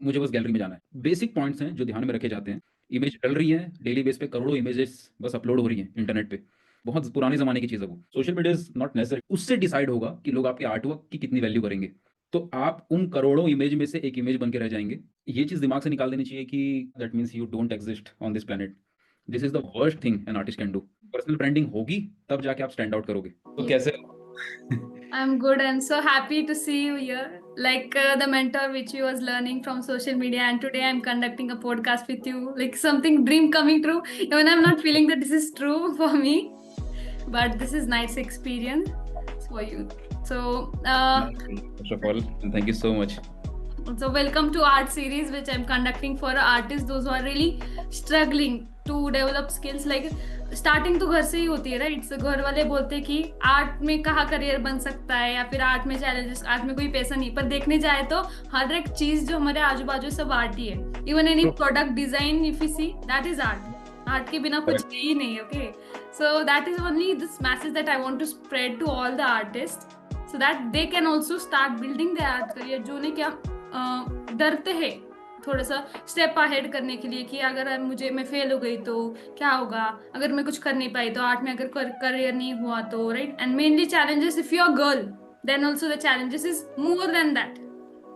मुझे बस गैलरी में जाना है। बेसिक पॉइंट्स हैं जो ध्यान में रखे जाते हैं। इमेज डल रही है, डेली बेस पे करोड़ों इमेजेस बस अपलोड हो रही हैं इंटरनेट पे। बहुत पुराने ज़माने की चीज़ है वो। Social media is not necessary. उससे डिसाइड होगा कि लोग आपके आर्टवर्क की कितनी वैल्यू करेंगे। तो आप उन करोड़ों इमेज में से एक इमेज बन के रह जाएँगे। ये चीज़ दिमाग से निकाल देनी चाहिए कि that means you don't exist on this planet. This is the worst thing an artist can do. Personal branding होगी, तब जाके आप स्टैंड आउट करोगे। तो कैसे I'm good and so happy to see you here. Like the mentor which you was learning from social media, and today I'm conducting a podcast with you. Like something dream coming true. Even I'm not feeling that this is true for me, but this is nice experience for you. So, First of all, thank you so much. so welcome to art series which I'm conducting for artists those who are really struggling to develop skills. Like starting तो घर से ही होती है, right? घर वाले बोलते हैं कि आर्ट में कहाँ करियर बन सकता है, या फिर आर्ट में चैलेंजेस, आर्ट में कोई पैसा नहीं। पर देखने जाए तो हर एक चीज जो हमारे आजू बाजू सब आर्ट ही है। Even any product design if you see, that is art. Art के बिना कुछ है ही नहीं। Okay, so that is only this message that I want to spread to all the artist so that they can also start building their art career. जो ने क्या डरते हैं थोड़ा सा स्टेप अहेड करने के लिए कि अगर मैं फेल हो गई तो क्या होगा, अगर मैं कुछ कर नहीं पाई तो, आर्ट में अगर करियर नहीं हुआ तो, right? And mainly challenges, if you are girl then also the challenges is more than that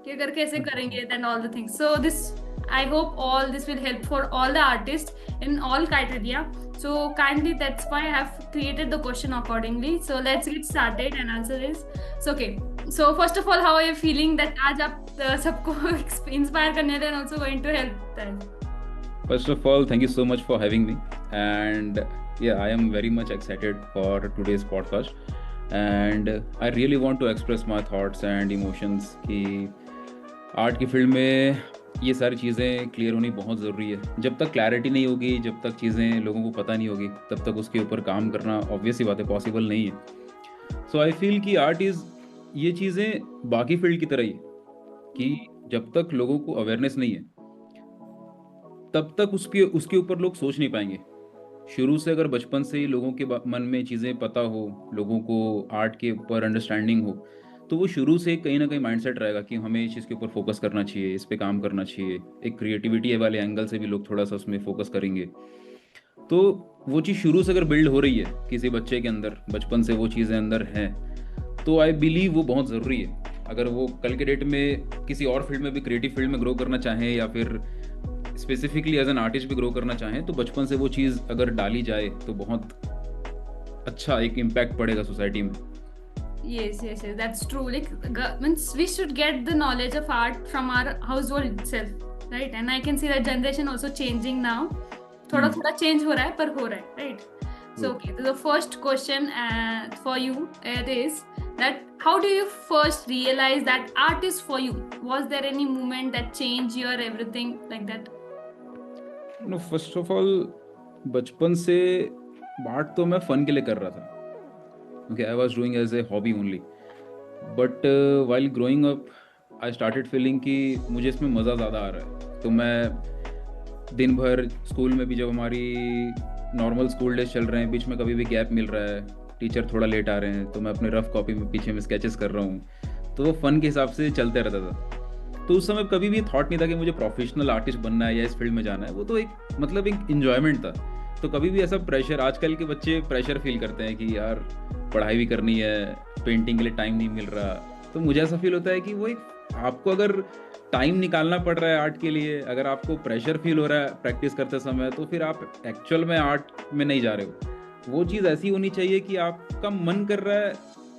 कि अगर कैसे करेंगे then all the things. So this I hope all this will help for all the artists in all criteria. So kindly, that's why I have created the question accordingly. So let's get started and answer this. So okay. So first of all, how are you feeling that आज आप सबको inspire करने and also going to help them? First of all, thank you so much for having me. And yeah, I am very much excited for today's podcast. And I really want to express my thoughts and emotions कि art की field में ये सारी चीज़ें clear होनी बहुत ज़रूरी है। जब तक क्लैरिटी नहीं होगी, जब तक चीज़ें लोगों को पता नहीं होगी, तब तक उसके ऊपर काम करना ऑब्वियस ही बात है, पॉसिबल नहीं है। सो आई फील कि आर्ट इज़, ये चीज़ें बाकी फील्ड की तरह ही है कि जब तक लोगों को अवेयरनेस नहीं है तब तक उसके ऊपर लोग सोच नहीं पाएंगे। शुरू से अगर बचपन से ही लोगों के मन में चीज़ें पता हो, लोगों को आर्ट के ऊपर अंडरस्टैंडिंग हो, तो वो शुरू से कहीं ना कहीं माइंडसेट रहेगा कि हमें इस चीज़ के ऊपर फोकस करना चाहिए, इस पे काम करना चाहिए। एक क्रिएटिविटी वाले एंगल से भी लोग थोड़ा सा उसमें फोकस करेंगे। तो वो चीज़ शुरू से अगर बिल्ड हो रही है किसी बच्चे के अंदर, बचपन से वो चीज़ें अंदर हैं, तो आई बिलीव वो बहुत ज़रूरी है। अगर वो कल के डेट में किसी और फील्ड में भी, क्रिएटिव फील्ड में ग्रो करना चाहें या फिर स्पेसिफिकली एज एन आर्टिस्ट भी ग्रो करना चाहें, तो बचपन से वो चीज़ अगर डाली जाए तो बहुत अच्छा एक इम्पैक्ट पड़ेगा सोसाइटी में। Yes, yes, yes, that's true. Like, means we should get the knowledge of art from our household itself, right? And I can see that generation also changing now. थोड़ा थोड़ा change हो रहा है, पर हो रहा है, right? So okay, so the first question for you it is that how do you first realize that art is for you? Was there any moment that changed your everything like that? No, first of all बचपन से art तो मैं फ़न के लिए कर रहा था। Okay, I was doing as a hobby only, but while growing up I started feeling कि मुझे इसमें मज़ा ज़्यादा आ रहा है। तो मैं दिन भर स्कूल में भी, जब हमारी नॉर्मल स्कूल डेज चल रहे हैं, बीच में कभी भी गैप मिल रहा है, टीचर थोड़ा लेट आ रहे हैं, तो मैं अपने रफ कॉपी में पीछे में स्केचेस कर रहा हूँ। तो वो फ़न के हिसाब से चलते रहता था। तो उस समय कभी भी थॉट नहीं था कि मुझे प्रोफेशनल आर्टिस्ट बनना है या इस फील्ड में जाना है। वो तो एक मतलब एक इन्जॉयमेंट था। तो कभी भी ऐसा प्रेशर, आजकल के बच्चे प्रेशर फील करते हैं कि यार पढ़ाई भी करनी है, पेंटिंग के लिए टाइम नहीं मिल रहा। तो मुझे ऐसा फील होता है कि वो एक, आपको अगर टाइम निकालना पड़ रहा है आर्ट के लिए, अगर आपको प्रेशर फील हो रहा है प्रैक्टिस करते समय, तो फिर आप एक्चुअल में आर्ट में नहीं जा रहे हो। वो चीज़ ऐसी होनी चाहिए कि आपका मन कर रहा है,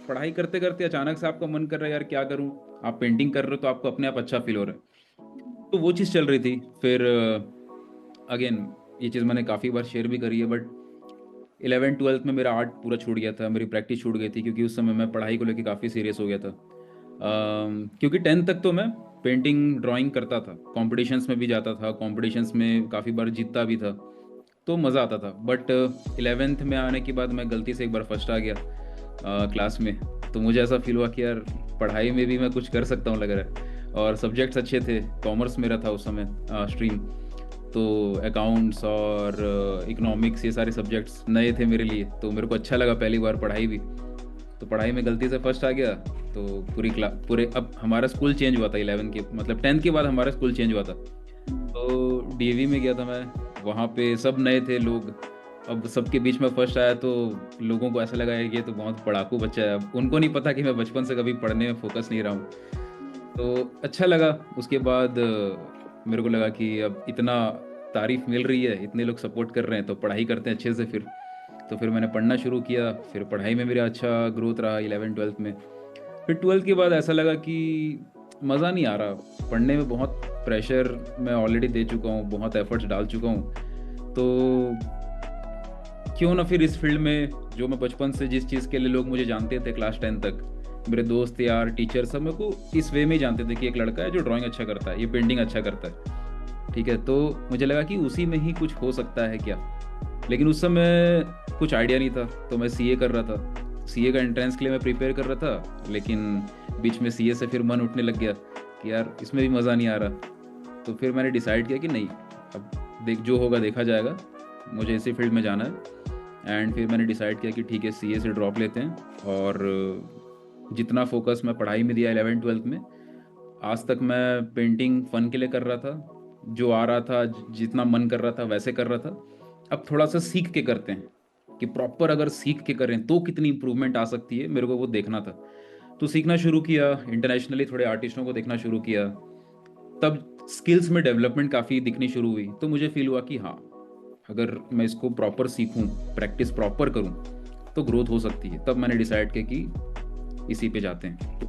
पढ़ाई करते करते अचानक से आपका मन कर रहा है यार क्या करूं, आप पेंटिंग कर रहे हो तो आपको अपने आप अच्छा फील हो रहा है। तो वो चीज़ चल रही थी। फिर अगेन ये चीज़ मैंने काफ़ी बार शेयर भी करी है, बट 11th-12th में मेरा आर्ट पूरा छूट गया था, मेरी प्रैक्टिस छूट गई थी, क्योंकि उस समय मैं पढ़ाई को लेकर काफ़ी सीरियस हो गया था। क्योंकि 10th तक तो मैं पेंटिंग ड्राइंग करता था, कॉम्पिटिशन्स में भी जाता था, कॉम्पिटिशन्स में काफ़ी बार जीतता भी था, तो मज़ा आता था। बट 11th में आने के बाद मैं गलती से एक बार फर्स्ट आ गया क्लास में। तो मुझे ऐसा फील हुआ कि यार पढ़ाई में भी मैं कुछ कर सकता हूँ लग रहा है। और सब्जेक्ट्स अच्छे थे, कॉमर्स मेरा था उस समय स्ट्रीम, तो अकाउंट्स और इकोनॉमिक्स ये सारे सब्जेक्ट्स नए थे मेरे लिए, तो मेरे को अच्छा लगा पहली बार पढ़ाई भी। तो पढ़ाई में गलती से फर्स्ट आ गया, तो पूरे अब हमारा स्कूल चेंज हुआ था 11 के मतलब 10th के बाद हमारा स्कूल चेंज हुआ था। तो डीएवी में गया था मैं, वहाँ पे सब नए थे लोग। अब सबके बीच में फर्स्ट आया तो लोगों को ऐसा लगा कि ये तो बहुत पढ़ाकू बच्चा है। अब उनको नहीं पता कि मैं बचपन से कभी पढ़ने में फोकस नहीं रहा हूँ। तो अच्छा लगा। उसके बाद मेरे को लगा कि अब इतना तारीफ मिल रही है, इतने लोग सपोर्ट कर रहे हैं, तो पढ़ाई करते हैं अच्छे से फिर। तो फिर मैंने पढ़ना शुरू किया, फिर पढ़ाई में मेरा अच्छा ग्रोथ रहा 11th 12th में। फिर 12th के बाद ऐसा लगा कि मज़ा नहीं आ रहा पढ़ने में, बहुत प्रेशर मैं ऑलरेडी दे चुका हूँ, बहुत एफर्ट्स डाल चुका हूँ। तो क्यों ना फिर इस फील्ड में, जो मैं बचपन से जिस चीज़ के लिए लोग मुझे जानते थे क्लास 10 तक, मेरे दोस्त यार टीचर सब मेरे को इस वे में ही जानते थे कि एक लड़का है जो ड्राइंग अच्छा करता है, ये पेंटिंग अच्छा करता है, ठीक है। तो मुझे लगा कि उसी में ही कुछ हो सकता है क्या। लेकिन उस समय कुछ आइडिया नहीं था, तो मैं सीए कर रहा था। सीए का एंट्रेंस के लिए मैं प्रिपेयर कर रहा था, लेकिन बीच में सीए से फिर मन उठने लग गया कि यार इसमें भी मज़ा नहीं आ रहा। तो फिर मैंने डिसाइड किया कि नहीं, अब जो होगा देखा जाएगा, मुझे इसी फील्ड में जाना है। एंड फिर मैंने डिसाइड किया कि ठीक है सीए से ड्रॉप लेते हैं, और जितना फोकस मैं पढ़ाई में दिया 11th 12th में, आज तक मैं पेंटिंग फ़न के लिए कर रहा था, जो आ रहा था जितना मन कर रहा था वैसे कर रहा था। अब थोड़ा सा सीख के करते हैं कि प्रॉपर अगर सीख के करें तो कितनी इम्प्रूवमेंट आ सकती है, मेरे को वो देखना था। तो सीखना शुरू किया, इंटरनेशनली थोड़े आर्टिस्टों को देखना शुरू किया, तब स्किल्स में डेवलपमेंट काफ़ी दिखनी शुरू हुई। तो मुझे फील हुआ कि हाँ, अगर मैं इसको प्रॉपर सीखूं, प्रैक्टिस प्रॉपर करूं, तो ग्रोथ हो सकती है। तब मैंने डिसाइड किया कि इसी पे जाते हैं।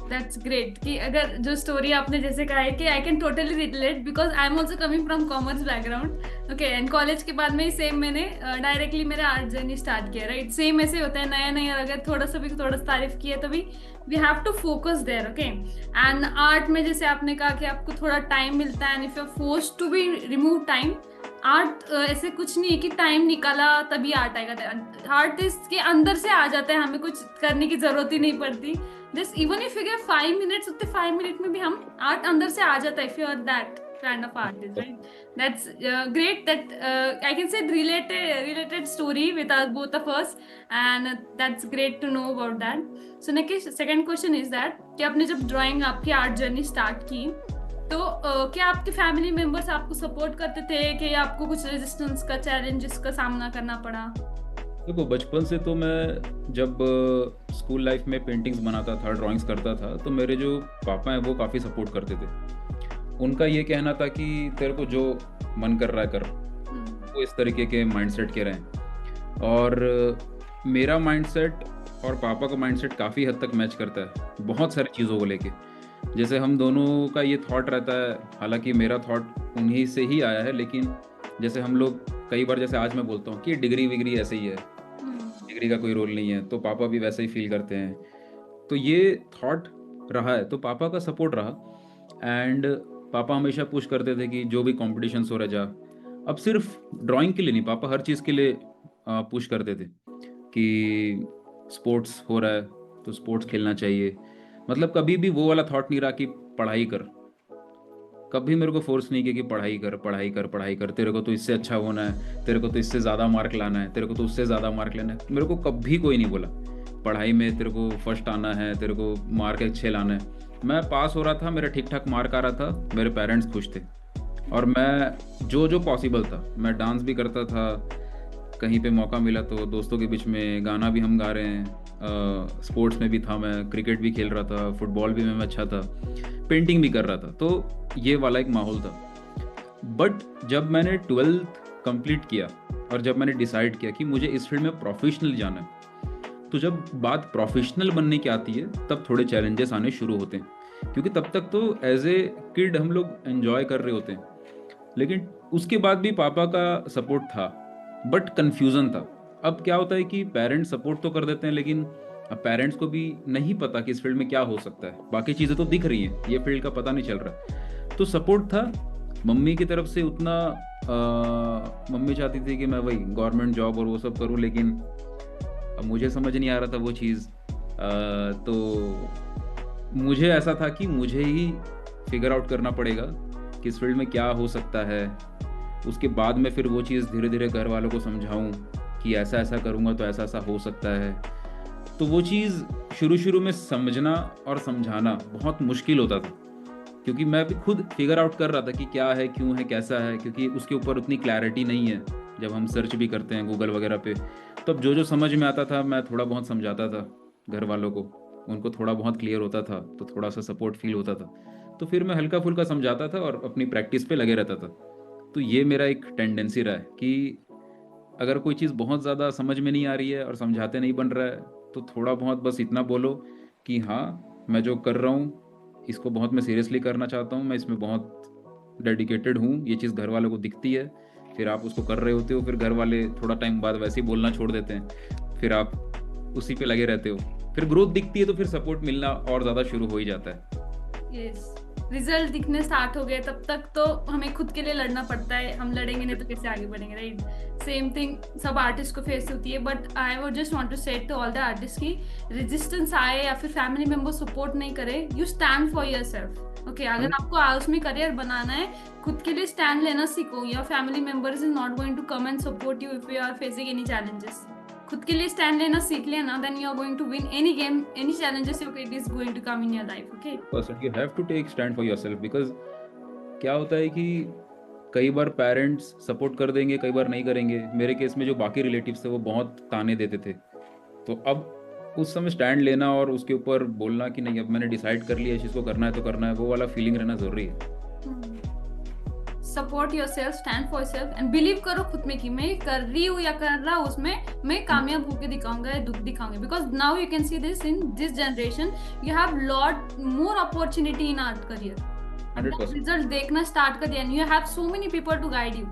दैट्स ग्रेट कि अगर जो स्टोरी आपने जैसे कहा है कि I can totally relate, because I am also coming from commerce background. Okay, and college के बाद में ही सेम मैंने डायरेक्टली मेरा आर्ट जर्नी स्टार्ट किया, राइट। सेम ऐसे होता है, नया नया अगर थोड़ा सा तारीफ किया तो भी we have to focus there. Okay, and art में जैसे आपने कहा कि आपको थोड़ा टाइम मिलता है, and if you are forced to be remove time, art ऐसे कुछ नहीं है कि टाइम निकाला तभी आर्ट आएगा। आर्ट इसके अंदर से आ जाता है, हमें कुछ करने की जरूरत ही नहीं पड़ती। Just even if you get 5 minutes, उतने 5 minute में भी हम आर्ट अंदर से आ जाता है, if you are that kind of artist, right? That's great that I can say related story with us, both of us, and that's great to know about that. So next second question is that कि आपने जब drawing आपकी art journey start की, तो क्या आपके family members आपको support करते थे कि आपको कुछ रेजिस्टेंस का, चैलेंजेस का सामना करना पड़ा? देखो, बचपन से तो मैं जब स्कूल लाइफ में पेंटिंग्स बनाता था, ड्राइंग्स करता था, तो मेरे जो पापा हैं वो काफ़ी सपोर्ट करते थे। उनका ये कहना था कि तेरे को जो मन कर रहा है कर, वो इस तरीके के माइंडसेट के रहें। और मेरा माइंडसेट और पापा का माइंडसेट काफ़ी हद तक मैच करता है बहुत सारी चीज़ों को लेके। जैसे हम दोनों का ये थॉट रहता है, हालांकि मेरा थॉट उन्हीं से ही आया है, लेकिन जैसे हम लोग कई बार, जैसे आज मैं बोलता हूँ कि डिग्री विग्री ऐसे ही है, डिग्री का कोई रोल नहीं है, तो पापा भी वैसे ही फील करते हैं। तो ये थॉट रहा है, तो पापा का सपोर्ट रहा। एंड पापा हमेशा पुश करते थे कि जो भी कॉम्पिटिशन्स हो रहा जा। अब सिर्फ ड्राइंग के लिए नहीं, पापा हर चीज़ के लिए पुश करते थे कि स्पोर्ट्स हो रहा है तो स्पोर्ट्स खेलना चाहिए। मतलब कभी भी वो वाला थॉट नहीं रहा कि पढ़ाई कर। कभी मेरे को फोर्स नहीं किया कि पढ़ाई कर पढ़ाई कर पढ़ाई कर, तेरे को तो इससे अच्छा होना है, तेरे को तो इससे ज़्यादा मार्क लाना है, तेरे को तो उससे ज़्यादा मार्क लेना है। मेरे को कभी कोई नहीं बोला पढ़ाई में तेरे को फर्स्ट आना है, तेरे को मार्क अच्छे लाना है। मैं पास हो रहा था, मेरा ठीक ठाक मार्क आ रहा था, मेरे पेरेंट्स खुश थे। और मैं जो पॉसिबल था, मैं डांस भी करता था, कहीं पे मौका मिला तो दोस्तों के बीच में गाना भी हम गा रहे हैं, स्पोर्ट्स में भी था, मैं क्रिकेट भी खेल रहा था, फुटबॉल भी मैं अच्छा था, पेंटिंग भी कर रहा था। तो ये वाला एक माहौल था। बट जब मैंने 12th कंप्लीट किया और जब मैंने डिसाइड किया कि मुझे इस फील्ड में प्रोफेशनल जाना है, तो जब बात प्रोफेशनल बनने की आती है तब थोड़े चैलेंजेस आने शुरू होते हैं, क्योंकि तब तक तो एज ए किड हम लोग एंजॉय कर रहे होते हैं। लेकिन उसके बाद भी पापा का सपोर्ट था, बट कन्फ्यूज़न था। अब क्या होता है कि पेरेंट्स सपोर्ट तो कर देते हैं, लेकिन अब पेरेंट्स को भी नहीं पता कि इस फील्ड में क्या हो सकता है। बाकी चीज़ें तो दिख रही हैं, ये फील्ड का पता नहीं चल रहा। तो सपोर्ट था मम्मी की तरफ से उतना। मम्मी चाहती थी कि मैं वही गवर्नमेंट जॉब और वो सब करूँ, लेकिन अब मुझे समझ नहीं आ रहा था वो चीज़। तो मुझे ऐसा था कि मुझे ही फिगर आउट करना पड़ेगा कि इस फील्ड में क्या हो सकता है। उसके बाद में फिर वो चीज़ धीरे धीरे घर वालों को समझाऊं कि ऐसा ऐसा करूँगा तो ऐसा ऐसा हो सकता है। तो वो चीज़ शुरू शुरू में समझना और समझाना बहुत मुश्किल होता था, क्योंकि मैं भी खुद फिगर आउट कर रहा था कि क्या है, क्यों है, कैसा है, क्योंकि उसके ऊपर उतनी क्लैरिटी नहीं है जब हम सर्च भी करते हैं गूगल वगैरह पे। तो अब जो जो समझ में आता था मैं थोड़ा बहुत समझाता था घर वालों को, उनको थोड़ा बहुत क्लियर होता था तो थोड़ा सा सपोर्ट फील होता था, तो फिर मैं हल्का फुल्का समझाता था और अपनी प्रैक्टिस पे लगे रहता था। तो ये मेरा एक टेंडेंसी रहा है कि अगर कोई चीज़ बहुत ज़्यादा समझ में नहीं आ रही है और समझाते नहीं बन रहा है, तो थोड़ा बहुत बस इतना बोलो कि हाँ, मैं जो कर रहा हूँ इसको बहुत मैं सीरियसली करना चाहता हूँ, मैं इसमें बहुत डेडिकेटेड हूँ, ये चीज़ घर वालों को दिखती है। फिर आप उसको कर रहे होते हो, फिर घर वाले थोड़ा टाइम बाद वैसे ही बोलना छोड़ देते हैं, फिर आप उसी पे लगे रहते हो, फिर ग्रोथ दिखती है तो फिर सपोर्ट मिलना और ज़्यादा शुरू हो ही जाता है। यस, रिजल्ट दिखने स्टार्ट हो गए तब तक तो हमें खुद के लिए लड़ना पड़ता है, हम लड़ेंगे नहीं तो कैसे आगे बढ़ेंगे, राइट? सेम थिंग सब आर्टिस्ट को फेस होती है, but I would just want to say to all the artist की रेजिस्टेंस आए या फिर फैमिली मेंबर सपोर्ट नहीं करे, you stand for yourself. Okay, अगर आपको उसमें करियर बनाना है, खुद के लिए स्टैंड लेना सीखो। Your family members is not going to come and support you if you are facing any challenges. खुद के लिए स्टैंड लेना सीख लिया ना, then you are going to win any game, any challenges it is going to come in your life. Okay, person you have to take stand for yourself, because क्या होता है कि कई बार पेरेंट्स सपोर्ट कर देंगे, कई बार नहीं करेंगे। मेरे केस में जो बाकी रिलेटिव्स थे वो बहुत ताने देते थे, तो अब उस समय स्टैंड लेना और उसके ऊपर बोलना कि नहीं अब मैंने डिसाइड कर लिया इस चीज़ को करना है तो करना है, वो वाला फीलिंग रहना ज़रूरी है। Support your self, stand for self and believe करो खुद में कि मैं कर रही हूँ या कर रहा हूँ उसमें मैं कामयाब होकर दिखाऊंगा या दिखाऊंगा। Because now you can see this in this generation, you have lot more opportunity in art career. 100%। Result देखना स्टार्ट कर दिया, you have so many people to guide you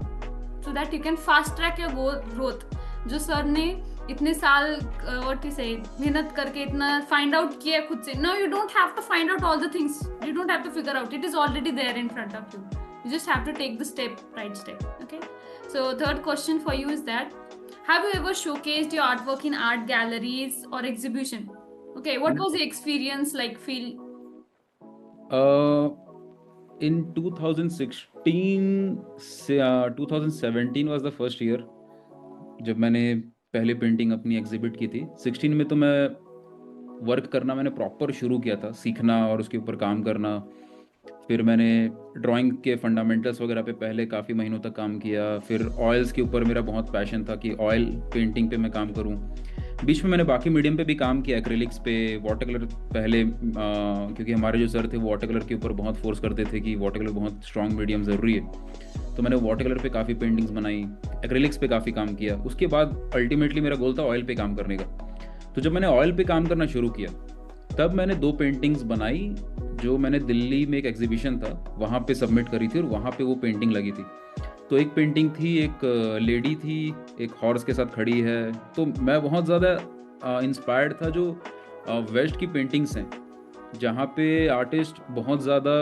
so that you can fast track your growth. जो sir ने इतने साल और से मेहनत करके इतना फाइंड आउट किया खुद से, now you don't have to find out all the things, you don't have to figure out, it is already there in front of you, you just have to take the right step. Okay, so third question for you is that have you ever showcased your artwork in art galleries or exhibition? Okay, what was the experience like, feel? In 2016 से 2017 was the first year जब मैंने पहले painting अपनी exhibit की थी। 16 में तो मैं वर्क करना मैंने प्रॉपर शुरू किया था, सीखना और उसके ऊपर काम करना। फिर मैंने ड्राइंग के फंडामेंटल्स वगैरह पे पहले काफ़ी महीनों तक काम किया। फिर ऑयल्स के ऊपर मेरा बहुत पैशन था कि ऑयल पेंटिंग पे मैं काम करूं। बीच में मैंने बाकी मीडियम पे भी काम किया, एक्रेलिक्स पे, वाटर कलर पहले, क्योंकि हमारे जो सर थे वो वाटर कलर के ऊपर बहुत फोर्स करते थे कि वाटर कलर बहुत स्ट्रॉन्ग मीडियम ज़रूरी है, तो मैंने वाटर कलर पे काफ़ी पेंटिंग्स बनाई, एक्रेलिक्स पे काफ़ी काम किया। उसके बाद अल्टीमेटली मेरा गोल था ऑयल पे काम करने का। तो जब मैंने ऑयल पे काम करना शुरू किया तब मैंने 2 पेंटिंग्स बनाई जो मैंने दिल्ली में एक एग्जीबिशन था वहाँ पे सबमिट करी थी और वहाँ पे वो पेंटिंग लगी थी। तो एक पेंटिंग थी, एक लेडी थी एक हॉर्स के साथ खड़ी है। तो मैं बहुत ज़्यादा इंस्पायर्ड था जो वेस्ट की पेंटिंग्स हैं जहाँ पे आर्टिस्ट बहुत ज़्यादा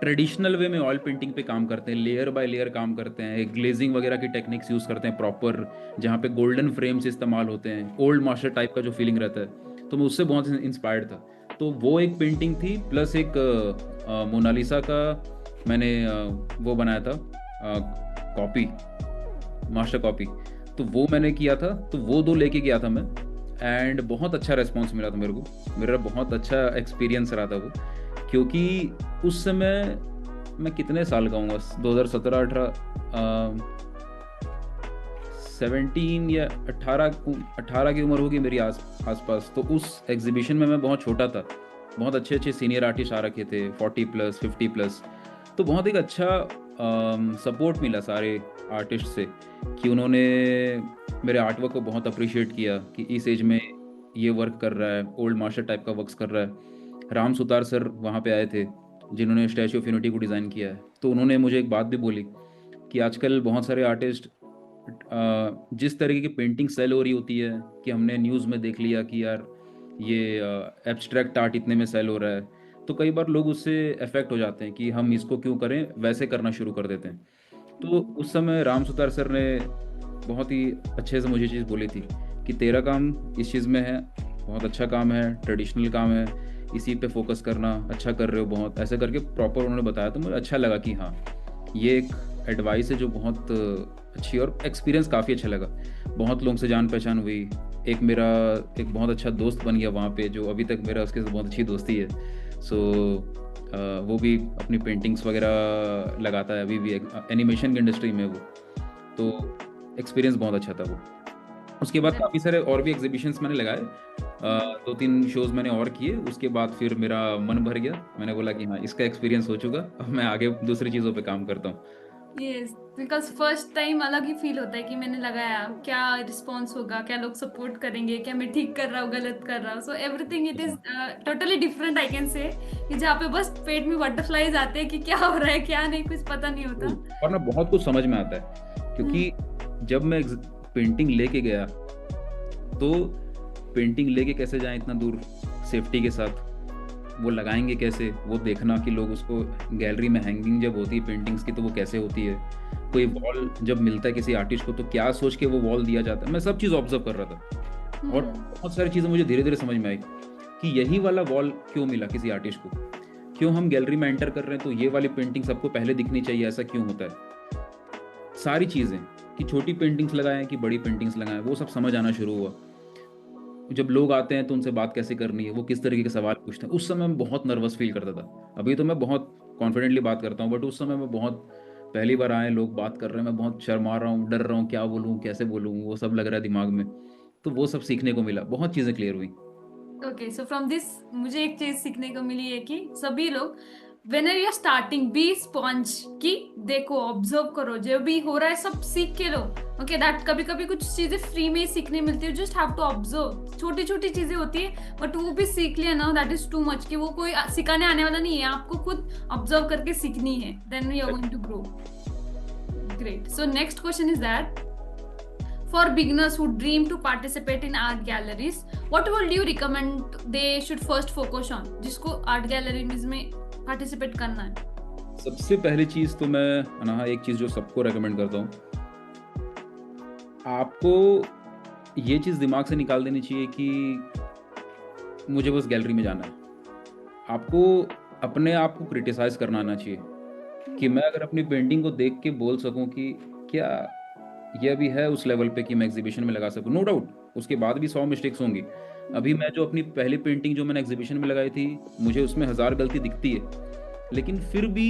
ट्रेडिशनल वे में ऑयल पेंटिंग पे काम करते हैं, लेयर बाय लेयर काम करते हैं, ग्लेजिंग वगैरह की टेक्निक्स यूज़ करते हैं प्रॉपर, जहाँ पे गोल्डन फ्रेम्स इस्तेमाल होते हैं, ओल्ड मास्टर टाइप का जो फीलिंग रहता है। तो मैं उससे बहुत इंस्पायर्ड था। तो वो एक पेंटिंग थी, प्लस एक मोनालिसा का मैंने वो बनाया था कॉपी, मास्टर कॉपी, तो वो मैंने किया था। तो वो 2 लेके गया था मैं, एंड बहुत अच्छा रिस्पॉन्स मिला था मेरे को, मेरा बहुत अच्छा एक्सपीरियंस रहा था वो। क्योंकि उस समय मैं कितने साल का हूँ, 2017-18 17 या 18 की उम्र होगी मेरी आसपास। तो उस एग्जीबिशन में मैं बहुत छोटा था, बहुत अच्छे अच्छे सीनियर आर्टिस्ट आ रखे थे, 40+, 50+। तो बहुत एक अच्छा सपोर्ट मिला सारे आर्टिस्ट से कि उन्होंने मेरे आर्टवर्क को बहुत अप्रिशिएट किया कि इस एज में ये वर्क कर रहा है, ओल्ड मास्टर टाइप का वर्क्स कर रहा है। राम सुतार सर वहाँ पे आए थे जिन्होंने स्टैचू ऑफ यूनिटी को डिज़ाइन किया है। तो उन्होंने मुझे एक बात भी बोली कि आजकल बहुत सारे आर्टिस्ट जिस तरीके की पेंटिंग सेल हो रही होती है कि हमने न्यूज़ में देख लिया कि यार ये एब्स्ट्रैक्ट आर्ट इतने में सेल हो रहा है, तो कई बार लोग उससे अफेक्ट हो जाते हैं कि हम इसको क्यों करें, वैसे करना शुरू कर देते हैं। तो उस समय राम सुतार सर ने बहुत ही अच्छे से मुझे चीज़ बोली थी कि तेरा काम इस चीज़ में है, बहुत अच्छा काम है, ट्रेडिशनल काम है, इसी पे फोकस करना, अच्छा कर रहे हो बहुत, ऐसे करके प्रॉपर उन्होंने बताया। तो मुझे अच्छा लगा कि हाँ ये एक एडवाइस है जो बहुत अच्छी, और एक्सपीरियंस काफ़ी अच्छा लगा। बहुत लोगों से जान पहचान हुई। एक मेरा एक बहुत अच्छा दोस्त बन गया वहाँ पे, जो अभी तक मेरा उसके साथ बहुत अच्छी दोस्ती है। सो वो भी अपनी पेंटिंग्स वगैरह लगाता है अभी भी, एनिमेशन की इंडस्ट्री में वो। तो एक्सपीरियंस बहुत अच्छा था वो। उसके बाद काफ़ी सारे और भी एग्जीबिशंस मैंने लगाए, 2-3 शोज़ मैंने और किए। उसके बाद फिर मेरा मन भर गया, मैंने बोला कि हाँ, इसका एक्सपीरियंस हो चुका, अब मैं आगे दूसरी चीज़ों पे काम करता हूँ। यस, बिकॉज फर्स्ट टाइम अलग ही फील होता है कि मैंने लगाया, क्या रिस्पॉन्स होगा, क्या लोग सपोर्ट करेंगे, क्या मैं ठीक कर रहा हूँ, गलत कर रहा हूँ। So everything it is totally different, I can say, कि जहाँ पे बस पेट में बटरफ्लाईज आते हैं कि क्या हो रहा है क्या नहीं, कुछ पता नहीं होता। और ना बहुत कुछ समझ में आता है, क्योंकि जब मैं पेंटिंग लेके गया, तो पेंटिंग लेके कैसे जाएं इतना दूर सेफ्टी के साथ, वो लगाएंगे कैसे, वो देखना कि लोग उसको गैलरी में हैंगिंग जब होती है पेंटिंग्स की तो वो कैसे होती है, कोई वॉल जब मिलता है किसी आर्टिस्ट को तो क्या सोच के वो वॉल दिया जाता है, मैं सब चीज़ ऑब्जर्व कर रहा था। और बहुत सारी चीज़ें मुझे धीरे धीरे समझ में आई कि यही वाला वॉल क्यों मिला किसी आर्टिस्ट को, क्यों हम गैलरी में एंटर कर रहे हैं तो ये वाली पेंटिंग सबको पहले दिखनी चाहिए, ऐसा क्यों होता है। सारी चीज़ें, कि छोटी पेंटिंग्स लगाएं कि बड़ी पेंटिंग्स लगाएं, वो सब समझ आना शुरू हुआ। जब लोग आते हैं तो उनसे बात कैसे करनी है, वो किस तरीके के सवाल पूछते हैं, उस समय मैं बहुत नर्वस फील करता था। अभी तो मैं बहुत कॉन्फिडेंटली बात करता हूँ, बट उस समय मैं बहुत, पहली बार आए लोग बात कर रहे हैं, मैं बहुत शर्मा रहा हूँ, डर रहा हूँ, क्या बोलूँ कैसे बोलूँ, वो सब लग रहा है दिमाग में। तो वो सब सीखने को मिला, बहुत चीज़ें क्लियर हुई। ओके, सो फ्रॉम दिस मुझे एक चीज सीखने को मिली है कि सभी लोग when you are starting be sponge, कि देखो ऑब्जर्व करो, जो भी हो रहा है सब सीख के लो। ओके, दैट कभी कभी कुछ चीजें फ्री में ही सीखने मिलती है, जस्ट हैव टू ऑब्जर्व, छोटी छोटी चीजें होती है, बट वो भी सीख लिया ना, दैट इज टू मच, कि वो कोई सिखाने आने वाला नहीं है, आपको खुद ऑब्जर्व करके सीखनी है, then you are going to grow. Great, so next question is that for beginners who dream to participate in art galleries, what would you recommend they should first focus on, जिसको art galleries में participate करना है? सबसे पहली चीज़ तो मैं अनाहा एक चीज़ जो सबको रेकमेंड करता हूँ, आपको ये चीज़ दिमाग से निकाल देनी चाहिए कि मुझे बस गैलरी में जाना है। आपको अपने आप को क्रिटिसाइज करना आना चाहिए कि मैं अगर अपनी पेंटिंग को देख के बोल सकूं कि क्या ये अभी है उस लेवल पे कि मैं एग्जीबिशन में लगा सकूं। नो डाउट उसके बाद भी 100 मिस्टेक्स होंगी। अभी मैं जो अपनी पहली पेंटिंग जो मैंने एग्जीबिशन में लगाई थी, मुझे उसमें 1000 गलती दिखती है, लेकिन फिर भी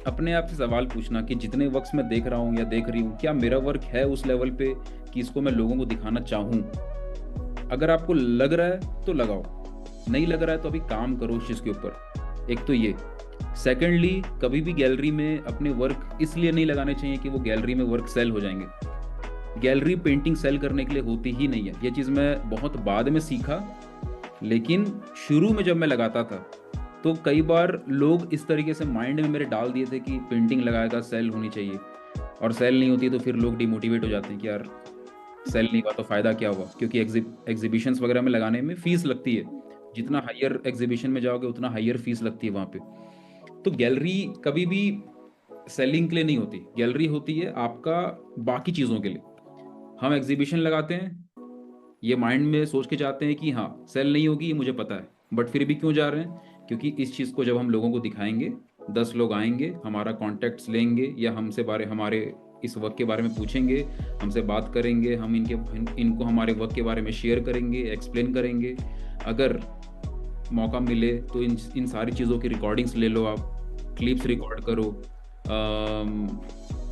अपने आप से सवाल पूछना कि जितने वक्त मैं देख रहा हूँ या देख रही हूँ, क्या मेरा वर्क है उस लेवल पे कि इसको मैं लोगों को दिखाना चाहूँ। अगर आपको लग रहा है तो लगाओ, नहीं लग रहा है तो अभी काम करो उस चीज़ के ऊपर। एक तो ये। सेकेंडली, कभी भी गैलरी में अपने वर्क इसलिए नहीं लगाने चाहिए कि वो गैलरी में वर्क सेल हो जाएंगे। गैलरी पेंटिंग सेल करने के लिए होती ही नहीं है। ये चीज़ मैं बहुत बाद में सीखा, लेकिन शुरू में जब मैं लगाता था तो कई बार लोग इस तरीके से माइंड में मेरे डाल दिए थे कि पेंटिंग लगाएगा सेल होनी चाहिए, और सेल नहीं होती तो फिर लोग डिमोटिवेट हो जाते हैं कि यार सेल नहीं हुआ तो फ़ायदा क्या हुआ, क्योंकि एग्जीबिशंस वगैरह में लगाने में फ़ीस लगती है। जितना हायर एग्जीबिशन में जाओगे उतना हायर फीस लगती है वहाँ पे। तो गैलरी कभी भी सेलिंग के लिए नहीं होती, गैलरी होती है आपका बाकी चीज़ों के लिए। हम एग्जीबिशन लगाते हैं ये माइंड में सोच के जाते हैं कि हाँ सेल नहीं होगी, ये मुझे पता है, बट फिर भी क्यों जा रहे हैं? क्योंकि इस चीज़ को जब हम लोगों को दिखाएंगे, 10 लोग आएंगे, हमारा कॉन्टैक्ट्स लेंगे या हमसे हमारे इस वर्क के बारे में पूछेंगे, हमसे बात करेंगे, हम इनको हमारे वर्क के बारे में शेयर करेंगे, एक्सप्लेन करेंगे। अगर मौका मिले तो इन सारी चीज़ों की रिकॉर्डिंग्स ले लो, आप क्लिप्स रिकॉर्ड करो,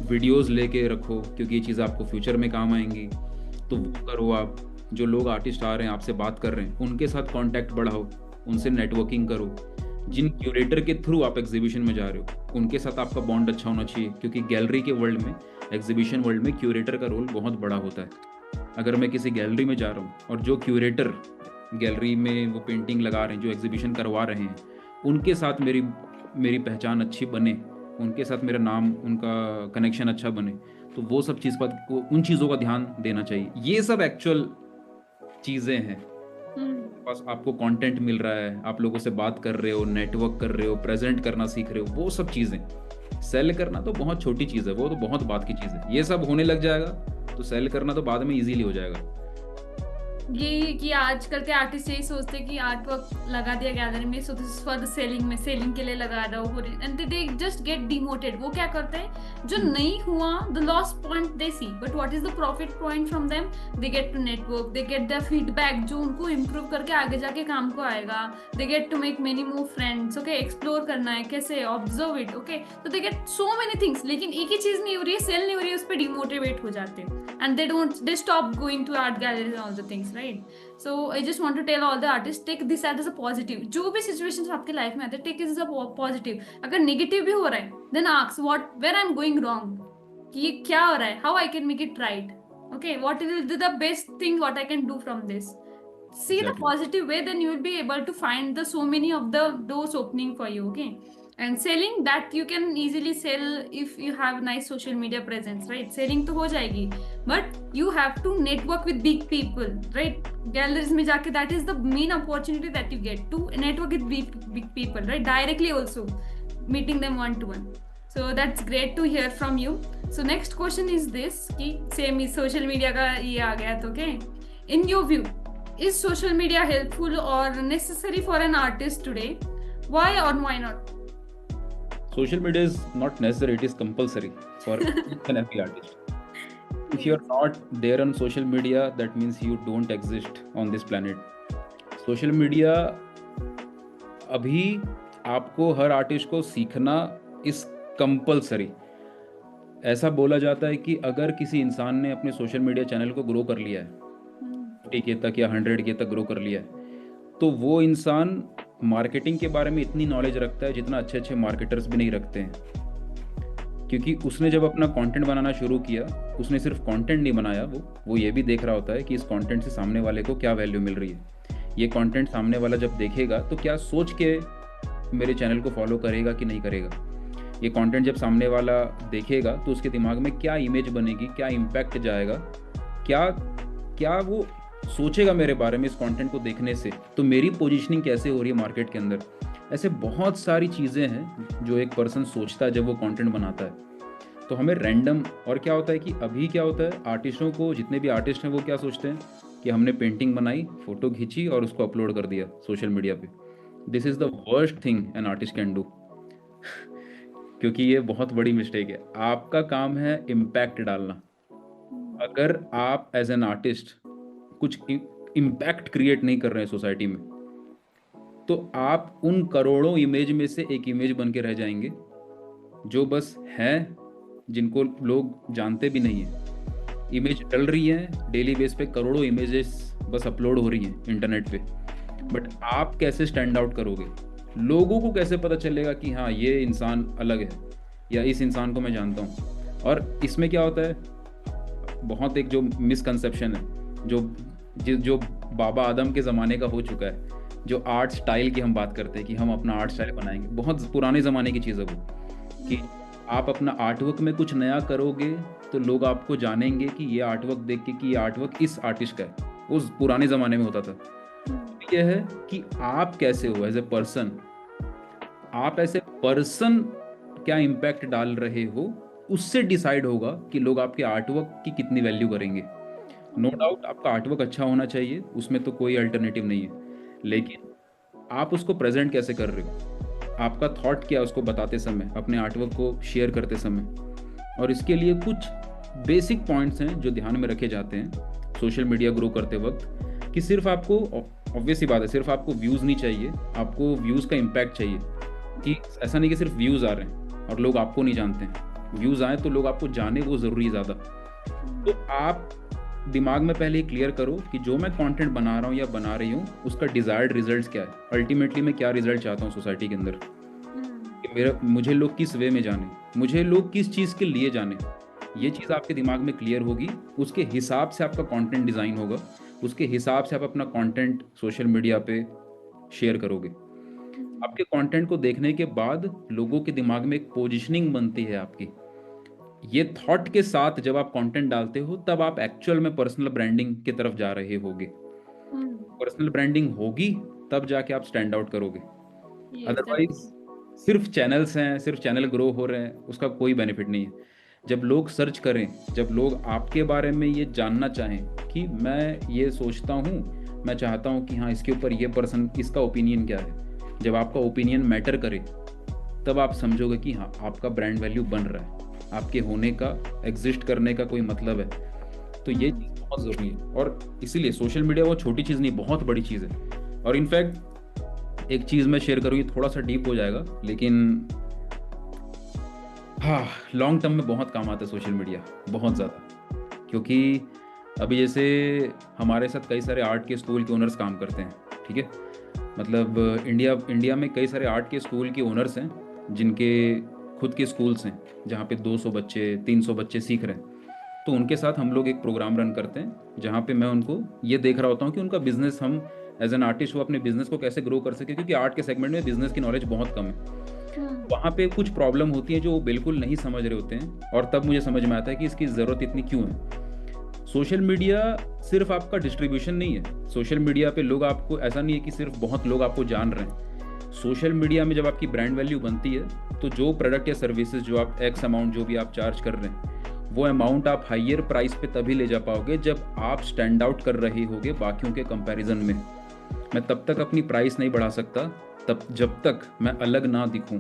वीडियोस लेके रखो, क्योंकि ये चीज़ आपको फ्यूचर में काम आएंगी। तो वो करो आप। जो लोग आर्टिस्ट आ रहे हैं आपसे बात कर रहे हैं, उनके साथ कांटेक्ट बढ़ाओ, उनसे नेटवर्किंग करो। जिन क्यूरेटर के थ्रू आप एग्जीबिशन में जा रहे हो उनके साथ आपका बॉन्ड अच्छा होना चाहिए, क्योंकि गैलरी के वर्ल्ड में, एग्जीबिशन वर्ल्ड में क्यूरेटर का रोल बहुत बड़ा होता है। अगर मैं किसी गैलरी में जा रहा हूँ और जो क्यूरेटर गैलरी में वो पेंटिंग लगा रहे हैं, जो एग्जीबिशन करवा रहे हैं, उनके साथ मेरी पहचान अच्छी बने, उनके साथ मेरा नाम, उनका कनेक्शन अच्छा बने, तो वो सब चीज़ पर उन चीज़ों का ध्यान देना चाहिए। ये सब एक्चुअल चीज़ें हैं। बस आपको कंटेंट मिल रहा है, आप लोगों से बात कर रहे हो, नेटवर्क कर रहे हो, प्रेजेंट करना सीख रहे हो, वो सब चीज़ें। सेल करना तो बहुत छोटी चीज़ है, वो तो बहुत बात की चीज़ है। ये सब होने लग जाएगा तो सेल करना तो बाद में इजीली हो जाएगा। ये कि आजकल के आर्टिस्ट यही सोचते हैं कि आर्ट वर्क लगा दिया गैलरी में, so this for the selling में, सेलिंग के लिए लगा रहा हो, and they just get demoted. वो क्या करते हैं, जो नहीं हुआ, the loss point they see, but what is the profit point from them? They get to network, they get the feedback जो उनको इम्प्रूव करके आगे जाके काम को आएगा। They get to make many more friends, okay, explore करना है कैसे, ऑब्जर्व इट, ओके, तो they get so many things. लेकिन एक ही चीज नहीं हो रही है, सेल नहीं हो रही है, उस पर डिमोटिवेट हो जाते हैं, and they stop going to art galleries and all the things, right? So I just want to tell all the artists, take this as a positive. जो भी situations आपके लाइफ में आते हैं, take it as a positive. अगर negative भी हो रहा है, then ask what, where I'm going wrong, कि ये क्या हो रहा है, how I can make it right, okay, what is the best thing what I can do from this. See the Exactly. positive way, then you will be able to find the so many of the doors opening for you, okay? And selling, that you can easily sell if you have nice social media presence, right? Selling तो हो जाएगी, but you have to network with big people, right? Galleries में जाके, that is the main opportunity that you get to network with big people, right? Directly also meeting them one to one. So that's great to hear from you. So next question is this, कि same is social media का ये आ गया तो, okay? In your view, is social media helpful or necessary for an artist today? Why or why not? Social media is not necessary, it is compulsory for each and every artist. If you're not there on social media, that means you don't exist on this planet. Social media अभी आपको हर artist को सीखना इस compulsory. ऐसा बोला जाता है कि अगर किसी इंसान ने अपने सोशल मीडिया चैनल को ग्रो कर लिया है, 50K तक या 100K तक ग्रो कर लिया है, तो वो इंसान मार्केटिंग के बारे में इतनी नॉलेज रखता है जितना अच्छे अच्छे मार्केटर्स भी नहीं रखते हैं। क्योंकि उसने जब अपना कंटेंट बनाना शुरू किया, उसने सिर्फ कंटेंट नहीं बनाया, वो ये भी देख रहा होता है कि इस कंटेंट से सामने वाले को क्या वैल्यू मिल रही है। ये कंटेंट सामने वाला जब देखेगा तो क्या सोच के मेरे चैनल को फॉलो करेगा कि नहीं करेगा। ये कंटेंट जब सामने वाला देखेगा तो उसके दिमाग में क्या इमेज बनेगी, क्या इम्पैक्ट जाएगा, क्या वो सोचेगा मेरे बारे में इस कंटेंट को देखने से, तो मेरी पोजीशनिंग कैसे हो रही है मार्केट के अंदर। ऐसे बहुत सारी चीज़ें हैं जो एक पर्सन सोचता है जब वो कंटेंट बनाता है। तो हमें रैंडम, और क्या होता है कि अभी क्या होता है, आर्टिस्टों को, जितने भी आर्टिस्ट हैं वो क्या सोचते हैं कि हमने पेंटिंग बनाई, फोटो खींची और उसको अपलोड कर दिया सोशल मीडिया पे। This is the worst thing an artist can do क्योंकि ये बहुत बड़ी मिस्टेक है। आपका काम है इम्पैक्ट डालना। अगर आप एज एन आर्टिस्ट कुछ इम्पैक्ट क्रिएट नहीं कर रहे हैं सोसाइटी में, तो आप उन करोड़ों इमेज में से एक इमेज बन के रह जाएंगे जो बस है, जिनको लोग जानते भी नहीं हैं। इमेज डल रही है डेली बेस पे, करोड़ों इमेजेस बस अपलोड हो रही हैं इंटरनेट पे, बट आप कैसे स्टैंड आउट करोगे? लोगों को कैसे पता चलेगा कि हाँ ये इंसान अलग है या इस इंसान को मैं जानता हूँ? और इसमें क्या होता है, बहुत एक जो मिसकंसेप्शन है जो बाबा आदम के ज़माने का हो चुका है, जो आर्ट स्टाइल की हम बात करते हैं कि हम अपना आर्ट स्टाइल बनाएंगे, बहुत पुराने ज़माने की चीज़ है वो, कि आप अपना आर्टवर्क में कुछ नया करोगे तो लोग आपको जानेंगे कि ये आर्टवर्क देख के कि ये आर्टवर्क इस आर्टिस्ट का है। उस पुराने ज़माने में होता था। ये है कि आप कैसे हो एज ए पर्सन, आप ऐसे पर्सन क्या इम्पैक्ट डाल रहे हो, उससे डिसाइड होगा कि लोग आपके आर्टवर्क की कितनी वैल्यू करेंगे। नो डाउट आपका आर्टवर्क अच्छा होना चाहिए, उसमें तो कोई अल्टरनेटिव नहीं है, लेकिन आप उसको प्रेजेंट कैसे कर रहे हो, आपका थॉट क्या उसको बताते समय, अपने आर्टवर्क को शेयर करते समय। और इसके लिए कुछ बेसिक पॉइंट्स हैं जो ध्यान में रखे जाते हैं सोशल मीडिया ग्रो करते वक्त, कि सिर्फ आपको, ऑब्वियस ही बात है, सिर्फ आपको व्यूज़ नहीं चाहिए, आपको व्यूज़ का इम्पैक्ट चाहिए। कि ऐसा नहीं कि सिर्फ व्यूज़ आ रहे हैं और लोग आपको नहीं जानते हैं, व्यूज़ आए तो लोग आपको जाने, वो ज़रूरी है ज़्यादा। तो आप दिमाग में पहले क्लियर करो कि जो मैं कंटेंट बना रहा हूँ या बना रही हूँ उसका डिज़ायर्ड रिजल्ट्स क्या है, अल्टीमेटली मैं क्या रिजल्ट चाहता हूँ सोसाइटी के अंदर, कि मुझे लोग किस वे में जाने, मुझे लोग किस चीज़ के लिए जाने। ये चीज़ आपके दिमाग में क्लियर होगी, उसके हिसाब से आपका कंटेंट डिज़ाइन होगा, उसके हिसाब से आप अपना कंटेंट सोशल मीडिया पे शेयर करोगे। आपके कंटेंट को देखने के बाद लोगों के दिमाग में एक पोजीशनिंग बनती है आपकी। ये थॉट के साथ जब आप कंटेंट डालते हो तब आप एक्चुअल में पर्सनल ब्रांडिंग की तरफ जा रहे होगे। पर्सनल ब्रांडिंग होगी तब जाके आप स्टैंड आउट करोगे। अदरवाइज सिर्फ चैनल्स हैं, सिर्फ चैनल ग्रो हो रहे हैं, उसका कोई बेनिफिट नहीं है। जब लोग सर्च करें, जब लोग आपके बारे में ये जानना चाहें कि मैं ये सोचता हूँ, मैं चाहता हूँ कि हाँ इसके ऊपर ये पर्सन, इसका ओपिनियन क्या है, जब आपका ओपिनियन मैटर करे, तब आप समझोगे कि हाँ आपका ब्रांड वैल्यू बन रहा है, आपके होने का, एग्जिस्ट करने का कोई मतलब है। तो ये चीज़ बहुत ज़रूरी है, और इसीलिए सोशल मीडिया वो छोटी चीज़ नहीं, बहुत बड़ी चीज़ है। और इनफैक्ट एक चीज़ मैं शेयर करूँ, ये थोड़ा सा डीप हो जाएगा, लेकिन हाँ लॉन्ग टर्म में बहुत काम आता है सोशल मीडिया, बहुत ज़्यादा। क्योंकि अभी जैसे हमारे साथ कई सारे आर्ट के स्कूल के ओनर्स काम करते हैं, ठीक है, मतलब इंडिया में कई सारे आर्ट के स्कूल के ओनर्स हैं जिनके खुद के स्कूल्स हैं जहाँ पे 200 बच्चे 300 बच्चे सीख रहे हैं। तो उनके साथ हम लोग एक प्रोग्राम रन करते हैं जहाँ पे मैं उनको ये देख रहा होता हूँ कि उनका बिजनेस, हम एज एन आर्टिस्ट वो अपने बिजनेस को कैसे ग्रो कर सके, क्योंकि आर्ट के सेगमेंट में बिजनेस की नॉलेज बहुत कम है। वहाँ पे कुछ प्रॉब्लम होती है जो वो बिल्कुल नहीं समझ रहे होते हैं, और तब मुझे समझ में आता है कि इसकी ज़रूरत इतनी क्यों है। सोशल मीडिया सिर्फ आपका डिस्ट्रीब्यूशन नहीं है, सोशल मीडिया पे लोग आपको, ऐसा नहीं है कि सिर्फ बहुत लोग आपको जान रहे हैं। सोशल मीडिया में जब आपकी ब्रांड वैल्यू बनती है, तो जो प्रोडक्ट या सर्विसेज जो आप एक्स अमाउंट जो भी आप चार्ज कर रहे हैं, वो अमाउंट आप हाइयर प्राइस पे तभी ले जा पाओगे जब आप स्टैंड आउट कर रहे होगे बाकियों के कंपैरिजन में। मैं तब तक अपनी प्राइस नहीं बढ़ा सकता तब जब तक मैं अलग ना दिखूं।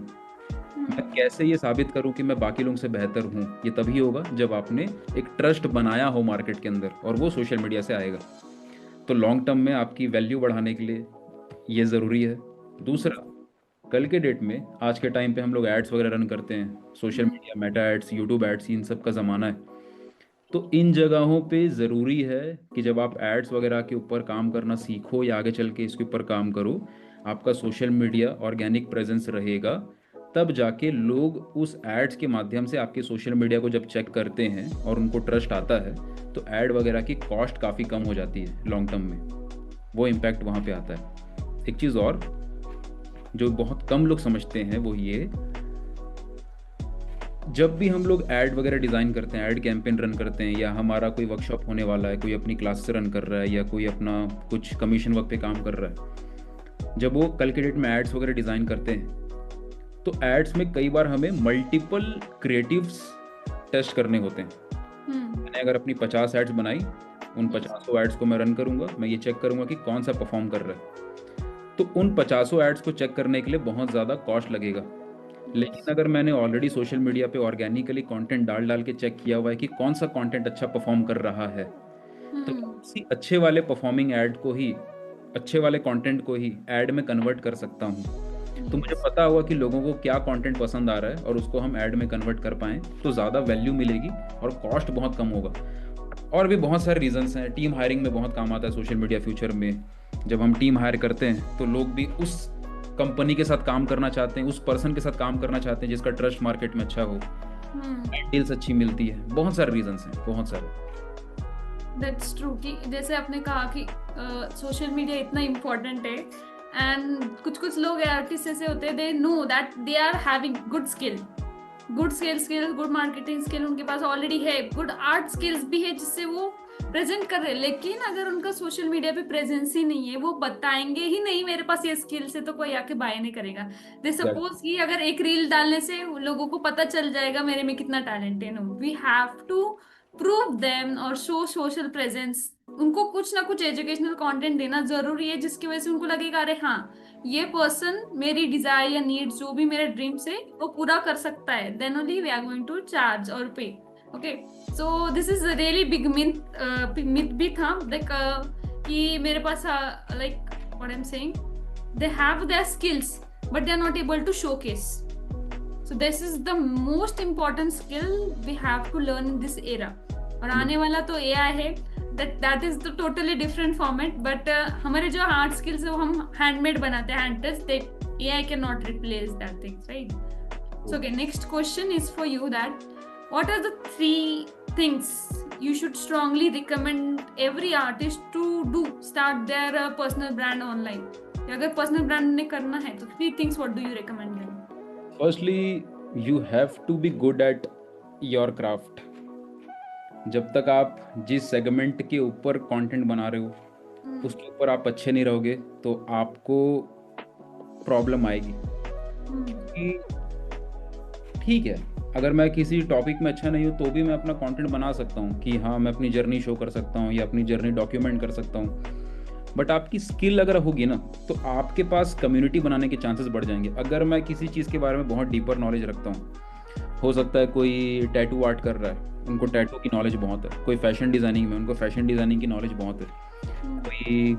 मैं कैसे ये साबित करूं कि मैं बाकी लोगों से बेहतर हूं, ये तभी होगा जब आपने एक ट्रस्ट बनाया हो मार्केट के अंदर, और वो सोशल मीडिया से आएगा। तो लॉन्ग टर्म में आपकी वैल्यू बढ़ाने के लिए ये ज़रूरी है। दूसरा, कल के डेट में, आज के टाइम पे हम लोग एड्स वगैरह रन करते हैं, social media, Meta ads, YouTube ads, इन सब का ज़माना है। तो इन जगहों पे ज़रूरी है कि जब आप एड्स वगैरह के ऊपर काम करना सीखो या आगे चल के इसके ऊपर काम करो, आपका सोशल मीडिया ऑर्गेनिक प्रेजेंस रहेगा, तब जाके लोग उस एड्स के माध्यम से आपके सोशल मीडिया को जब चेक करते हैं और उनको ट्रस्ट आता है, तो एड वगैरह की कॉस्ट काफ़ी कम हो जाती है लॉन्ग टर्म में, वो इम्पैक्ट वहाँ पे आता है। एक चीज़ और जो बहुत कम लोग समझते हैं वो ये, जब भी हम लोग ऐड वगैरह डिज़ाइन करते हैं, ऐड कैंपेन रन करते हैं, या हमारा कोई वर्कशॉप होने वाला है, कोई अपनी क्लास से रन कर रहा है, या कोई अपना कुछ कमीशन वर्क पे काम कर रहा है, जब वो कल के डेट में एड्स वगैरह डिज़ाइन करते हैं, तो एड्स में कई बार हमें मल्टीपल क्रिएटिव्स टेस्ट करने होते हैं। मैंने अगर अपनी 50 एड्स बनाई, उन 50 एड्स को मैं रन करूँगा, मैं ये चेक करूँगा कि कौन सा परफॉर्म कर रहा है। तो उन 50 एड्स को चेक करने के लिए बहुत ज़्यादा कॉस्ट लगेगा। लेकिन अगर मैंने ऑलरेडी सोशल मीडिया पे ऑर्गेनिकली कंटेंट डाल के चेक किया हुआ है कि कौन सा कंटेंट अच्छा परफॉर्म कर रहा है, तो उसी अच्छे वाले परफॉर्मिंग ऐड को ही, अच्छे वाले कंटेंट को ही ऐड में कन्वर्ट कर सकता हूँ। तो मुझे पता होगा कि लोगों को क्या कंटेंट पसंद आ रहा है, और उसको हम ऐड में कन्वर्ट कर पाएँ तो ज़्यादा वैल्यू मिलेगी और कॉस्ट बहुत कम होगा। और भी बहुत सारे रीजंस हैं। टीम हायरिंग में बहुत काम आता है सोशल मीडिया फ्यूचर में। जब हम टीम हायर करते हैं तो लोग भी उस कंपनी के साथ काम करना चाहते हैं, उस पर्सन के साथ काम करना चाहते हैं जिसका ट्रस्ट मार्केट में अच्छा हो, डील्स अच्छी मिलती है। बहुत सारे रीजंस हैं, बहुत सारे। दैट्स ट्रू कि जैसे आपने कहा कि सोशल मीडिया इतना इम्पोर्टेंट है, एंड कुछ लोग आर्टिस्ट ऐसे होते हैं, they know that they are having good skill, good marketing skill उनके पास ऑलरेडी है, गुड आर्ट स्किल्स भी है जिससे वो प्रेजेंट कर रहे हैं, लेकिन अगर उनका सोशल मीडिया पे प्रेजेंस ही नहीं है, वो बताएंगे ही नहीं मेरे पास ये स्किल्स है, तो कोई आके बाय नहीं करेगा। दे सपोज कि अगर एक रील डालने से लोगों को पता चल जाएगा मेरे में कितना टैलेंट है, no, we have to prove them और शो सोशल प्रेजेंस। उनको कुछ ना कुछ एजुकेशनल कंटेंट देना जरूरी है जिसकी वजह से उनको लगेगा अरे हाँ ये पर्सन मेरी डिजायर या नीड्स जो भी मेरे ड्रीम्स है वो पूरा कर सकता है, then only we are going to charge और pay. Okay, so this is really big myth भी था लाइक कि मेरे पास like what I am saying, they have their skills but they are not able to showcase. So this is the most important skill we have to learn in this era. और आने वाला तो AI है, that is the totally different format, but हमारे जो art skills है वो हम हैंडमेड बनाते हैं, hand touch, that AI cannot replace that things, right? So okay, next question is for you, that what are the 3 things you should strongly recommend every artist to do start their personal brand online? अगर personal brand ने करना है तो 3 things what do you recommend them? Firstly, you have to be good at your craft. जब तक आप जिस segment के ऊपर कंटेंट बना रहे हो उसके ऊपर आप अच्छे नहीं रहोगे तो आपको प्रॉब्लम आएगी। कि ठीक है, अगर मैं किसी टॉपिक में अच्छा नहीं हूँ तो भी मैं अपना कंटेंट बना सकता हूँ कि हाँ मैं अपनी जर्नी शो कर सकता हूँ या अपनी जर्नी डॉक्यूमेंट कर सकता हूँ। बट आपकी स्किल अगर होगी ना तो आपके पास कम्युनिटी बनाने के चांसेस बढ़ जाएंगे। अगर मैं किसी चीज़ के बारे में बहुत डीपर नॉलेज रखता हूँ, हो सकता है कोई टैटू आर्ट कर रहा है, उनको टैटू की नॉलेज बहुत है, कोई फैशन डिज़ाइनिंग में, उनको फैशन डिज़ाइनिंग की नॉलेज बहुत है, कोई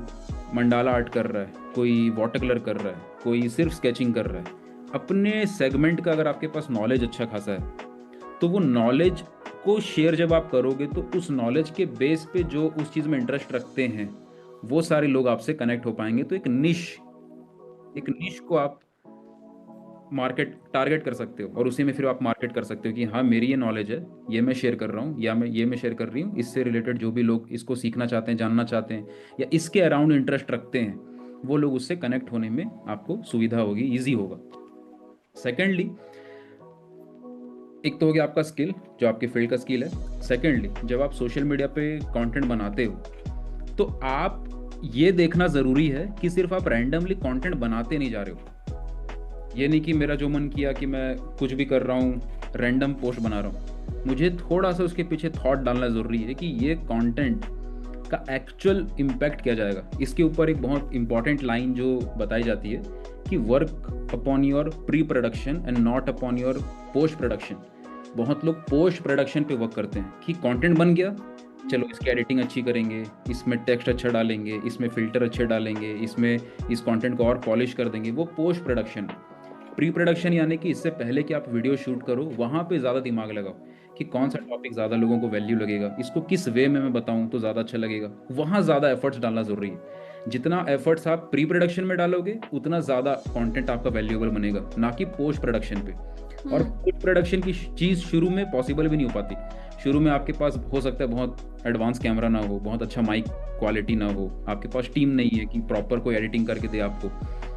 मंडाला आर्ट कर रहा है, कोई वाटर कलर कर रहा है, कोई सिर्फ स्केचिंग कर रहा है। अपने सेगमेंट का अगर आपके पास नॉलेज अच्छा खासा है तो वो नॉलेज को शेयर जब आप करोगे तो उस नॉलेज के बेस पे जो उस चीज़ में इंटरेस्ट रखते हैं वो सारे लोग आपसे कनेक्ट हो पाएंगे। तो एक निश को आप मार्केट टारगेट कर सकते हो और उसी में फिर आप मार्केट कर सकते हो कि हाँ मेरी ये नॉलेज है, ये मैं शेयर कर रहा हूँ या मैं शेयर कर रही हूँ, इससे रिलेटेड जो भी लोग इसको सीखना चाहते हैं, जानना चाहते हैं या इसके अराउंड इंटरेस्ट रखते हैं, वो लोग उससे कनेक्ट होने में आपको सुविधा होगी, ईजी होगा। सेकेंडली, एक तो हो गया आपका स्किल, जो आपके फील्ड का स्किल है। सेकेंडली, जब आप सोशल मीडिया पे कंटेंट बनाते हो तो आप ये देखना ज़रूरी है कि सिर्फ आप रैंडमली कंटेंट बनाते नहीं जा रहे हो। ये नहीं कि मेरा जो मन किया कि मैं कुछ भी कर रहा हूँ, रैंडम पोस्ट बना रहा हूँ। मुझे थोड़ा सा उसके पीछे थॉट डालना ज़रूरी है कि ये कंटेंट का एक्चुअल इम्पैक्ट क्या जाएगा। इसके ऊपर एक बहुत इंपॉर्टेंट लाइन जो बताई जाती है कि work upon your pre production and not upon your post production. बहुत लोग पोस्ट प्रोडक्शन पे वर्क करते हैं कि कंटेंट बन गया, चलो इसकी एडिटिंग अच्छी करेंगे, इसमें टेक्स्ट अच्छा डालेंगे, इसमें फिल्टर अच्छे डालेंगे, इसमें इस कंटेंट को और पॉलिश कर देंगे, वो पोस्ट प्रोडक्शन। प्री प्रोडक्शन यानी कि इससे पहले कि आप वीडियो शूट करो वहाँ पे ज़्यादा दिमाग लगाओ कि कौन सा टॉपिक ज़्यादा लोगों को वैल्यू लगेगा, इसको किस वे में मैं बताऊँ तो ज़्यादा अच्छा लगेगा, वहाँ ज़्यादा एफर्ट्स डालना ज़रूरी है। जितना एफर्ट्स आप प्री प्रोडक्शन में डालोगे उतना ज़्यादा कंटेंट आपका वैल्यूएबल बनेगा, ना कि पोस्ट प्रोडक्शन पे। और पोस्ट प्रोडक्शन की चीज़ शुरू में पॉसिबल भी नहीं हो पाती। शुरू में आपके पास हो सकता है बहुत एडवांस कैमरा ना हो, बहुत अच्छा माइक क्वालिटी ना हो, आपके पास टीम नहीं है कि प्रॉपर कोई एडिटिंग करके दे आपको।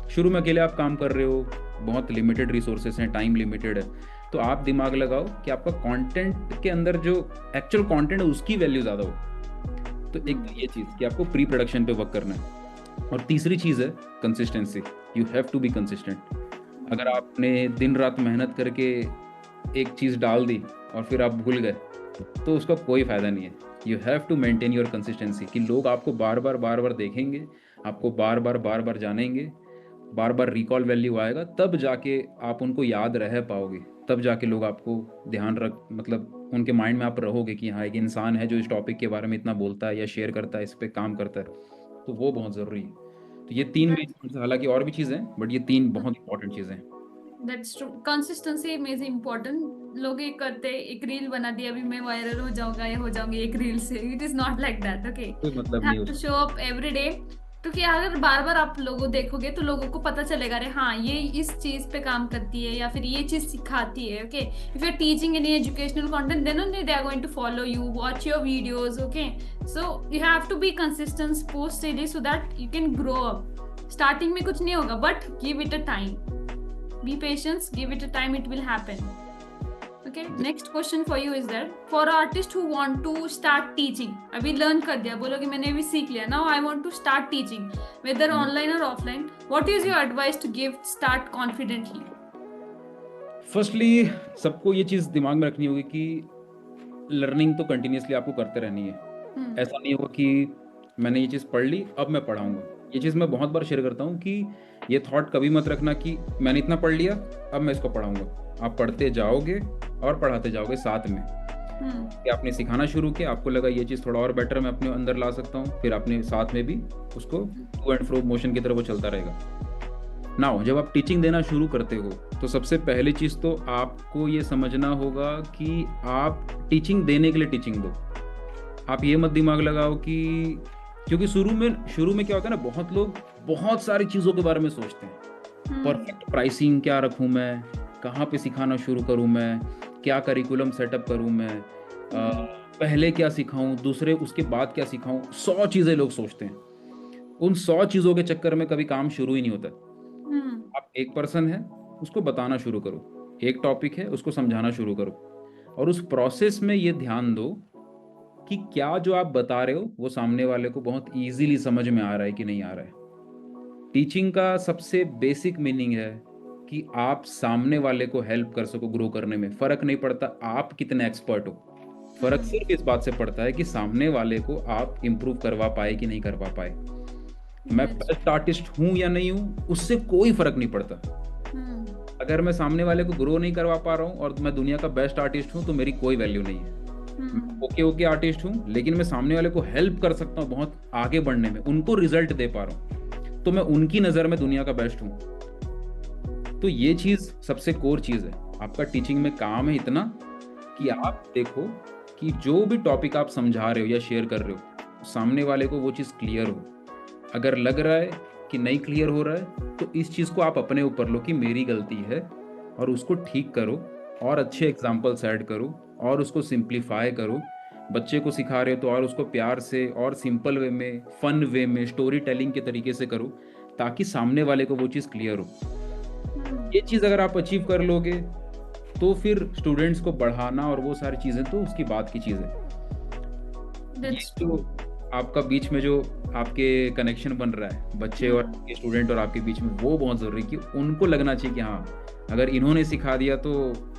शुरू में अकेले आप काम कर रहे हो, बहुत लिमिटेड रिसोर्सेस हैं, टाइम लिमिटेड है, तो आप दिमाग लगाओ कि आपका कंटेंट के अंदर जो एक्चुअल कंटेंट है उसकी वैल्यू ज़्यादा हो। तो एक तो ये चीज़ कि आपको प्री प्रोडक्शन पे वर्क करना है। और तीसरी चीज़ है consistency. You have to be consistent. अगर आपने दिन रात मेहनत करके एक चीज़ डाल दी और फिर आप भूल गए तो उसका कोई फ़ायदा नहीं है। You have to maintain your consistency कि लोग आपको बार बार देखेंगे, आपको बार बार जानेंगे, बार बार रिकॉल वैल्यू आएगा, तब जाके आप उनको याद रह पाओगे, तब जाके लोग आपको ध्यान रख मतलब उनके माइंड में आप रहोगे कि हाँ एक इंसान है जो इस टॉपिक के बारे में इतना बोलता है या शेयर करता है, इस पर काम करता है। तो वो बहुत ज़रूरी है। तो ये तीन मेन, हालांकि और भी चीज़ें हैं बट ये तीन बहुत इंपॉर्टेंट चीज़ें हैं। That's true, consistency is important. लोग ये करते एक रील बना दिया, अभी मैं वायरल हो जाऊंगा या हो जाऊंगी एक रील से, it is not like that. Okay, कोई मतलब नहीं हैव टू होता। Show up every day. क्योंकि अगर बार बार आप लोगों देखोगे तो लोगों को पता चलेगा, अरे हाँ ये इस चीज पे काम करती है या फिर ये चीज सिखाती है। Okay, if you are teaching any educational content then only they are going to follow you, watch your videos. Okay, so you have to be consistent post daily so that you can grow up. Starting में कुछ नहीं होगा but give it a time, be patient, give it a time, it will happen. Okay, next question for you is that for artists who want to start teaching, अभी learn कर दिया, बोलो कि मैंने अभी सीख लिया, now I want to start teaching whether online or offline, what is your advice to give start confidently? Firstly, सबको ये चीज़ दिमाग में रखनी होगी कि लर्निंग तो कंटिन्यूसली आपको करते रहनी है। ऐसा नहीं होगा कि मैंने ये चीज़ पढ़ ली अब मैं पढ़ाऊँगा। ये चीज़ मैं बहुत बार शेयर करता हूँ कि ये थॉट कभी मत रखना कि मैंने इतना पढ़ लिया अब मैं इसको पढ़ाऊँगा। आप पढ़ते जाओगे और पढ़ाते जाओगे साथ में। कि आपने सिखाना शुरू किया, आपको लगा ये चीज़ थोड़ा और बेटर मैं अपने अंदर ला सकता हूँ, फिर आपने साथ में भी उसको टू एंड फ्रो मोशन की तरफ वो चलता रहेगा। नाउ जब आप टीचिंग देना शुरू करते हो तो सबसे पहली चीज़ तो आपको ये समझना होगा कि आप टीचिंग देने के लिए टीचिंग दो। आप ये मत दिमाग लगाओ कि, क्योंकि शुरू में क्या होता है ना, बहुत लोग बहुत सारी चीज़ों के बारे में सोचते हैं। परफेक्ट प्राइसिंग क्या रखूँ मैं, कहाँ पे सिखाना शुरू करूँ मैं, क्या करिकुलम सेटअप करूँ मैं, पहले क्या सिखाऊँ, दूसरे उसके बाद क्या सिखाऊँ, 100 चीज़ें लोग सोचते हैं। उन 100 चीज़ों के चक्कर में कभी काम शुरू ही नहीं होता। आप एक पर्सन है, उसको बताना शुरू करो, एक टॉपिक है उसको समझाना शुरू करो, और उस प्रोसेस में ये ध्यान दो कि क्या जो आप बता रहे हो वो सामने वाले को बहुत इजीली समझ में आ रहा है कि नहीं आ रहा है। टीचिंग का सबसे बेसिक मीनिंग है कि आप सामने वाले को हेल्प कर सको ग्रो करने में। फर्क नहीं पड़ता आप कितने एक्सपर्ट हो, फर्क सिर्फ इस बात से पड़ता है कि सामने वाले को आप इम्प्रूव करवा पाए कि नहीं करवा पाए। मैं That's बेस्ट आर्टिस्ट हूं या नहीं हूं उससे कोई फर्क नहीं पड़ता। अगर मैं सामने वाले को ग्रो नहीं करवा पा रहा हूँ और मैं दुनिया का बेस्ट आर्टिस्ट हूँ तो मेरी कोई वैल्यू नहीं है। मैं ओके आर्टिस्ट हूँ, लेकिन मैं सामने वाले को हेल्प कर सकता हूँ बहुत आगे बढ़ने में, उनको रिजल्ट दे पा रहा हूँ, तो मैं उनकी नज़र में दुनिया का बेस्ट हूँ। तो ये चीज़ सबसे कोर चीज़ है। आपका टीचिंग में काम है इतना कि आप देखो कि जो भी टॉपिक आप समझा रहे हो या शेयर कर रहे हो, सामने वाले को वो चीज़ क्लियर हो। अगर लग रहा है कि नहीं क्लियर हो रहा है तो इस चीज़ को आप अपने ऊपर लो कि मेरी गलती है, और उसको ठीक करो और अच्छे एग्जाम्पल्स ऐड करो और उसको सिंप्लीफाई करो। बच्चे को सिखा रहे हो तो और उसको प्यार से और सिंपल वे में, फन वे में, स्टोरी टेलिंग के तरीके से करो ताकि सामने वाले को वो चीज़ क्लियर हो। ये चीज़ अगर आप अचीव कर लोगे तो फिर स्टूडेंट्स को बढ़ाना और वो सारी चीज़ें तो उसकी बात की चीज़ है। ये जो आपका बीच में जो आपके कनेक्शन बन रहा है बच्चे और आपके स्टूडेंट और आपके बीच में, वो बहुत ज़रूरी है कि उनको लगना चाहिए कि हाँ, अगर इन्होंने सिखा दिया तो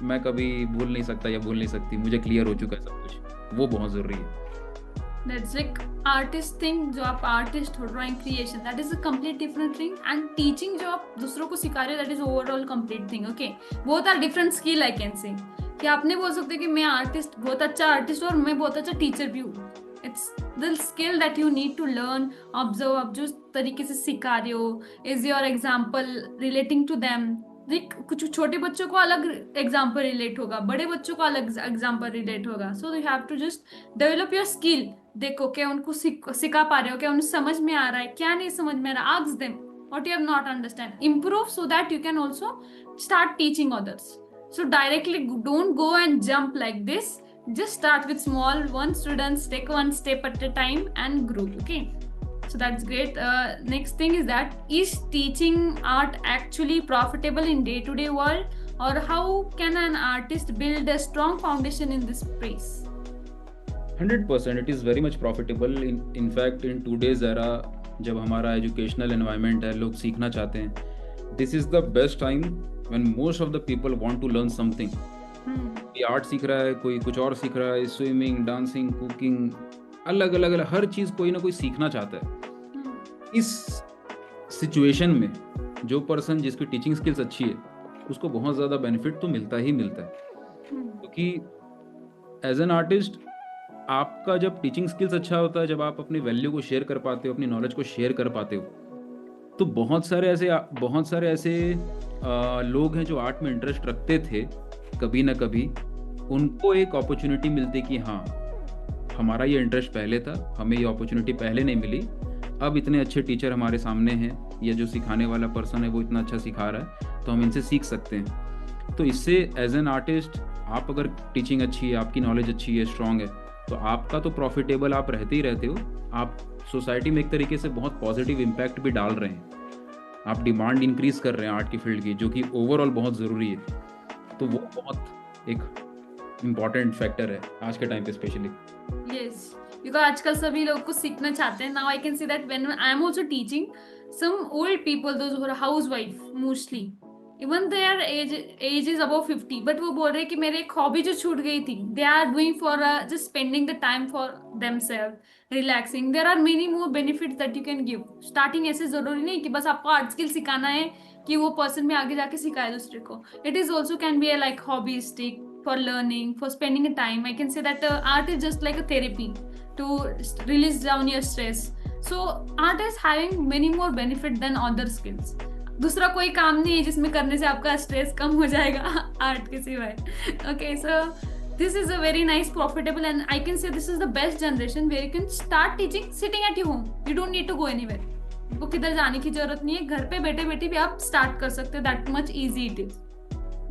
मैं कभी भूल नहीं सकता या भूल नहीं सकती, मुझे क्लियर हो चुका है सब कुछ। वो बहुत ज़रूरी है। That's like artist thing, जो आप आर्टिस्ट हो, drawing creation, that is a complete different thing, and teaching जो आप दूसरों को सिखा रहे हो, that is overall complete thing. Okay, both are different skill I can say. कि आप नहीं बोल सकते कि मैं आर्टिस्ट, बहुत अच्छा आर्टिस्ट और मैं बहुत अच्छा टीचर भी हूँ। It's the skill that you need to learn, observe, आप जो तरीके से सिखा रहे हो, is your example relating to them. देख, कुछ छोटे बच्चों को अलग एग्जाम्पल रिलेट होगा, बड़े बच्चों को अलग एग्जाम्पल रिलेट होगा। So you have to just develop your skill. देखो क्या उनको सिखा पा रहे हो, क्या उन्हें समझ में आ रहा है, क्या नहीं समझ में आ रहा, ask them what you have not understand, improve so that you can also start teaching others. So directly don't go and jump like this, just start with small one students, take one step at a time and grow. Okay, so that's great. Next thing is that, is teaching art actually profitable in day-to-day world, or how can an artist build a strong foundation in this space? 100% it is very much profitable. In fact in today's era, जब हमारा educational environment है, लोग सीखना चाहते हैं, this is the best time when most of the people want to learn something. कोई art सीख रहा है, कोई कुछ और सीख रहा है, स्विमिंग, डांसिंग, कुकिंग, अलग अलग हर चीज़ कोई ना कोई सीखना चाहता है। इस सिचुएशन में जो पर्सन जिसकी टीचिंग स्किल्स अच्छी है उसको बहुत ज़्यादा बेनिफिट तो मिलता ही मिलता है, क्योंकि एज एन आर्टिस्ट आपका जब टीचिंग स्किल्स अच्छा होता है, जब आप अपनी वैल्यू को शेयर कर पाते हो, अपनी नॉलेज को शेयर कर पाते हो, तो बहुत सारे ऐसे लोग हैं जो आर्ट में इंटरेस्ट रखते थे कभी ना कभी, उनको एक अपॉर्चुनिटी मिलती कि हाँ, हमारा ये इंटरेस्ट पहले था, हमें ये अपॉर्चुनिटी पहले नहीं मिली, अब इतने अच्छे टीचर हमारे सामने हैं, या जो सिखाने वाला पर्सन है वो इतना अच्छा सिखा रहा है, तो हम इनसे सीख सकते हैं। तो इससे एज एन आर्टिस्ट आप अगर टीचिंग अच्छी है, आपकी नॉलेज अच्छी है, स्ट्रांग है, तो आपका तो प्रॉफिटेबल आप रहते ही रहते हो, आप सोसाइटी में एक तरीके से बहुत पॉजिटिव इम्पैक्ट भी डाल रहे हैं, आप डिमांड इंक्रीज कर रहे हैं आर्ट की फील्ड की, जो कि ओवरऑल बहुत ज़रूरी है। तो वो बहुत एक इम्पॉर्टेंट फैक्टर है आज के टाइम पे स्पेशली। यस, बिकॉज आजकल सभी लोग कुछ सीखना चाहते हैं। Now I can see that when I am also teaching some old people, those who are housewife mostly, even their age is above 50, but वो बोल रहे हैं कि मेरी एक हॉबी जो छूट गई थी, they are doing for just spending the time for themselves, relaxing. There are many more benefits that you can give. Starting ऐसे जरूरी नहीं कि बस आपको आर्ट स्किल सिखाना है कि वो पर्सन में आगे जाके सिखाए दूसरे को। It is also can be like hobbyistic, for learning, for spending a time. I can say that art is just like a therapy to release down your stress. So art is having many more benefit than other skills. दूसरा कोई काम नहीं है जिसमें करने से आपका stress कम हो जाएगा आर्ट के सिवाय। Okay, so this is a very nice, profitable, and I can say this is the best generation where you can start teaching sitting at your home. You don't need to go anywhere. आपको किधर जाने की जरूरत नहीं है, घर पे बैठे बैठे भी आप स्टार्ट कर सकते हो। That much easy it is.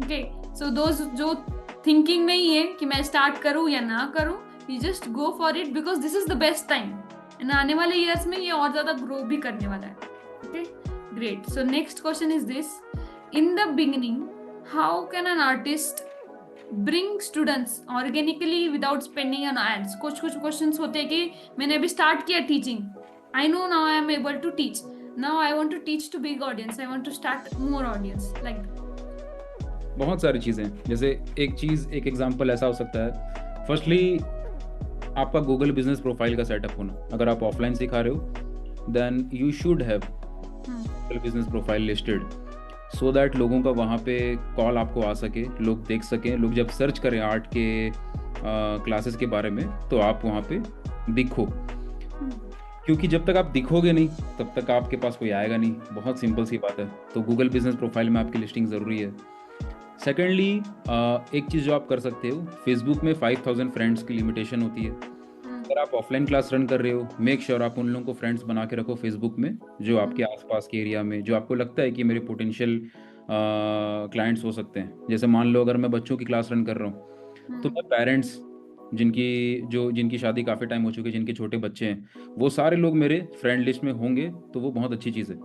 Okay, so those जो थिंकिंग में ही है कि मैं स्टार्ट करूं या ना करूं, you just go for it, because this is the best time, and आने वाले ईयर्स में ये और ज्यादा ग्रो भी करने वाला है। Okay, great. So next question is this, in the beginning how can an artist bring students organically without spending on ads? कुछ क्वेश्चंस होते हैं कि मैंने अभी स्टार्ट किया teaching, I know now I am able to teach, now I want to teach to big audience, I want to start more audience, like बहुत सारी चीज़ें हैं। जैसे एक एग्जांपल ऐसा हो सकता है, फर्स्टली आपका गूगल बिजनेस प्रोफाइल का सेटअप होना। अगर आप ऑफलाइन सिखा रहे हो then you should have Google business profile listed, so that लोगों का वहाँ पे कॉल आपको आ सके, लोग देख सकें, लोग जब सर्च करें आर्ट के क्लासेस के बारे में तो आप वहाँ पे दिखो। क्योंकि जब तक आप दिखोगे नहीं तब तक आपके पास कोई आएगा नहीं, बहुत सिंपल सी बात है। तो गूगल बिजनेस प्रोफाइल में आपकी लिस्टिंग ज़रूरी है। सेकेंडली एक चीज़ जो आप कर सकते हो, फेसबुक में 5000 फ्रेंड्स की लिमिटेशन होती है। अगर आप ऑफलाइन क्लास रन कर रहे हो, मेक श्योर आप उन लोगों को फ्रेंड्स बना के रखो फेसबुक में, जो आपके आसपास के एरिया में, जो आपको लगता है कि मेरे पोटेंशियल क्लाइंट्स हो सकते हैं। जैसे मान लो अगर मैं बच्चों की क्लास रन कर रहा हूँ तो मैं पेरेंट्स जिनकी शादी काफ़ी टाइम हो चुकी है, जिनके छोटे बच्चे हैं, वो सारे लोग मेरे फ्रेंड लिस्ट में होंगे, तो वो बहुत अच्छी चीज़ है।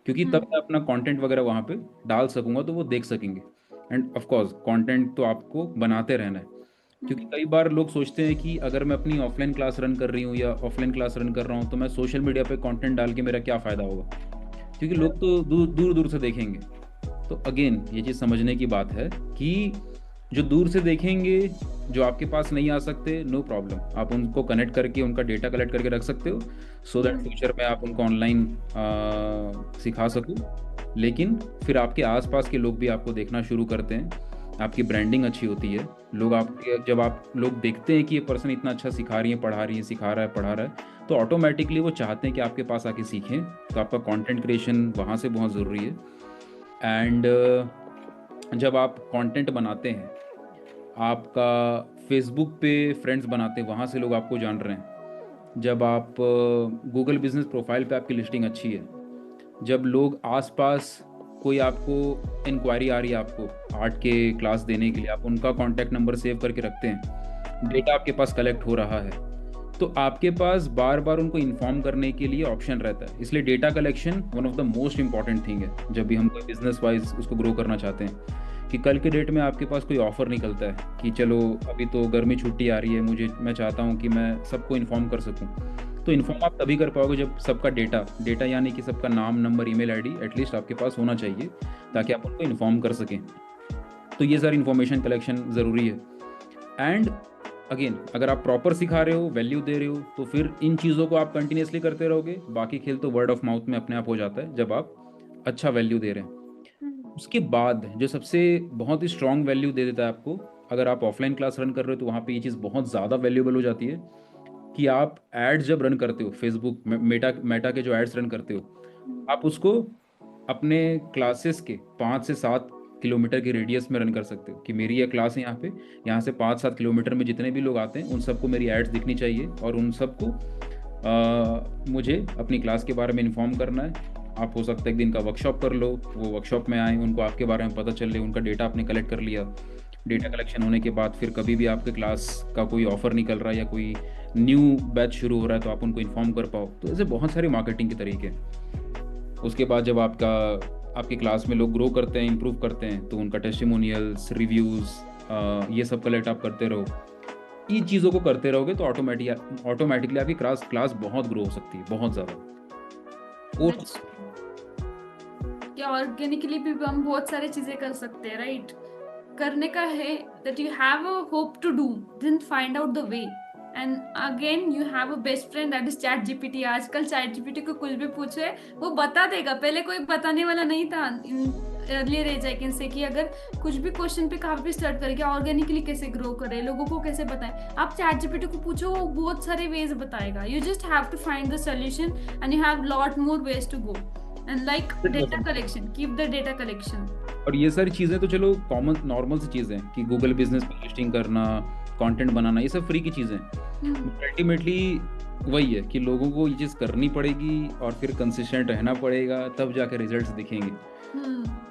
क्योंकि तब मैं अपना कंटेंट वगैरह वहाँ पे डाल सकूंगा तो वो देख सकेंगे। एंड ऑफ कोर्स कंटेंट तो आपको बनाते रहना है। क्योंकि कई बार लोग सोचते हैं कि अगर मैं अपनी ऑफलाइन क्लास रन कर रही हूँ या ऑफलाइन क्लास रन कर रहा हूँ तो मैं सोशल मीडिया पे कंटेंट डाल के मेरा क्या फ़ायदा होगा, क्योंकि लोग तो दूर दूर दूर से देखेंगे। तो अगेन ये चीज़ समझने की बात है कि जो दूर से देखेंगे, जो आपके पास नहीं आ सकते, नो प्रॉब्लम, आप उनको कनेक्ट करके उनका डेटा कलेक्ट करके रख सकते हो, सो दैट फ्यूचर में आप उनको ऑनलाइन सिखा सको। लेकिन फिर आपके आसपास के लोग भी आपको देखना शुरू करते हैं, आपकी ब्रांडिंग अच्छी होती है, लोग आपके जब आप लोग देखते हैं कि ये पर्सन इतना अच्छा सिखा रही है, पढ़ा रही है, सिखा रहा है, पढ़ा रहा है, तो ऑटोमेटिकली वो चाहते हैं कि आपके पास आके सीखें। तो आपका कंटेंट क्रिएशन वहाँ से बहुत ज़रूरी है। एंड जब आप कंटेंट बनाते हैं, आपका फेसबुक पे फ्रेंड्स बनाते हैं, वहाँ से लोग आपको जान रहे हैं। जब आप गूगल बिजनेस प्रोफाइल पे आपकी लिस्टिंग अच्छी है, जब लोग आसपास कोई आपको इंक्वायरी आ रही है आपको आर्ट के क्लास देने के लिए, आप उनका कॉन्टैक्ट नंबर सेव करके रखते हैं, डेटा आपके पास कलेक्ट हो रहा है, तो आपके पास बार बार उनको इन्फॉर्म करने के लिए ऑप्शन रहता है। इसलिए data collection one of the most important thing है जब भी हम कोई बिजनेस वाइज उसको ग्रो करना चाहते हैं। कि कल के डेट में आपके पास कोई ऑफर निकलता है कि चलो अभी तो गर्मी छुट्टी आ रही है, मैं चाहता हूँ कि मैं सबको इन्फॉर्म कर सकूँ, तो इन्फॉर्म आप तभी कर पाओगे जब सबका डेटा यानी कि सबका नाम, नंबर, ईमेल आईडी एटलीस्ट आपके पास होना चाहिए, ताकि आप उनको इन्फॉर्म कर सकें। तो ये सारी इन्फॉर्मेशन कलेक्शन ज़रूरी है। एंड अगेन अगर आप प्रॉपर सिखा रहे हो, वैल्यू दे रहे हो, तो फिर इन चीज़ों को आप कंटिन्यूसली करते रहोगे। बाकी खेल तो वर्ड ऑफ माउथ में अपने आप हो जाता है जब आप अच्छा वैल्यू दे रहे हैं। उसके बाद जो सबसे बहुत ही स्ट्रॉन्ग वैल्यू दे देता है आपको, अगर आप ऑफलाइन क्लास रन कर रहे हो तो वहाँ पे ये चीज़ बहुत ज़्यादा वैल्यूएबल हो जाती है कि आप एड्स जब रन करते हो फेसबुक मेटा के जो एड्स रन करते हो, आप उसको अपने क्लासेस के 5 से 7 किलोमीटर के रेडियस में रन कर सकते हो कि मेरी ये क्लास है यहाँ से 5-7 किलोमीटर में जितने भी लोग आते हैं उन सबको मेरी एड्स दिखनी चाहिए और उन सबको मुझे अपनी क्लास के बारे में इन्फॉर्म करना है। आप हो सकता है एक दिन का वर्कशॉप कर लो, वो वर्कशॉप में आए, उनको आपके बारे में पता चले, उनका डेटा आपने कलेक्ट कर लिया। डेटा कलेक्शन होने के बाद फिर कभी भी आपके क्लास का कोई ऑफर निकल रहा है या कोई न्यू बैच शुरू हो रहा है तो आप उनको इन्फॉर्म कर पाओ। तो ऐसे बहुत सारे मार्केटिंग के तरीके हैं। उसके बाद जब आपकी क्लास में लोग ग्रो करते हैं, इम्प्रूव करते हैं, तो उनका टेस्टिमोनियल्स, रिव्यूज़, ये सब कलेक्ट आप करते रहो। इन चीज़ों को करते रहोगे तो ऑटोमेटिकली आपकी क्लास बहुत ग्रो हो सकती है, बहुत ज़्यादा। और क्या ऑर्गेनिकली भी हम बहुत सारी चीजें कर सकते हैं, राइट? करने का है that you have a hope to do, then find out the way, and again you have a best friend that is chat gpt। आजकल chat gpt को कुछ भी पूछे वो बता देगा, पहले कोई बताने वाला नहीं था अर्लियर एज आई से कि अगर कुछ भी क्वेश्चन पे कहाँ पे स्टार्ट करें, क्या ऑर्गेनिकली कैसे ग्रो करें, लोगों को कैसे बताएं, आप चैट जीपीटी को पूछो वो बहुत सारे वेज बताएगा। You just have to find the solution and you have lot more ways to go and like data collection, keep the data collection. और ये सारी चीज़ें तो चलो कॉमन नॉर्मल सी चीज़ें हैं कि गूगल बिजनेस पे लिस्टिंग करना, कंटेंट बनाना, ये सब फ्री की चीज़ें हैं। अल्टीमेटली वही है कि लोगों को ये चीज़ करनी पड़ेगी और फिर कंसिस्टेंट रहना पड़ेगा, तब जाकर रिजल्ट्स दिखेंगे।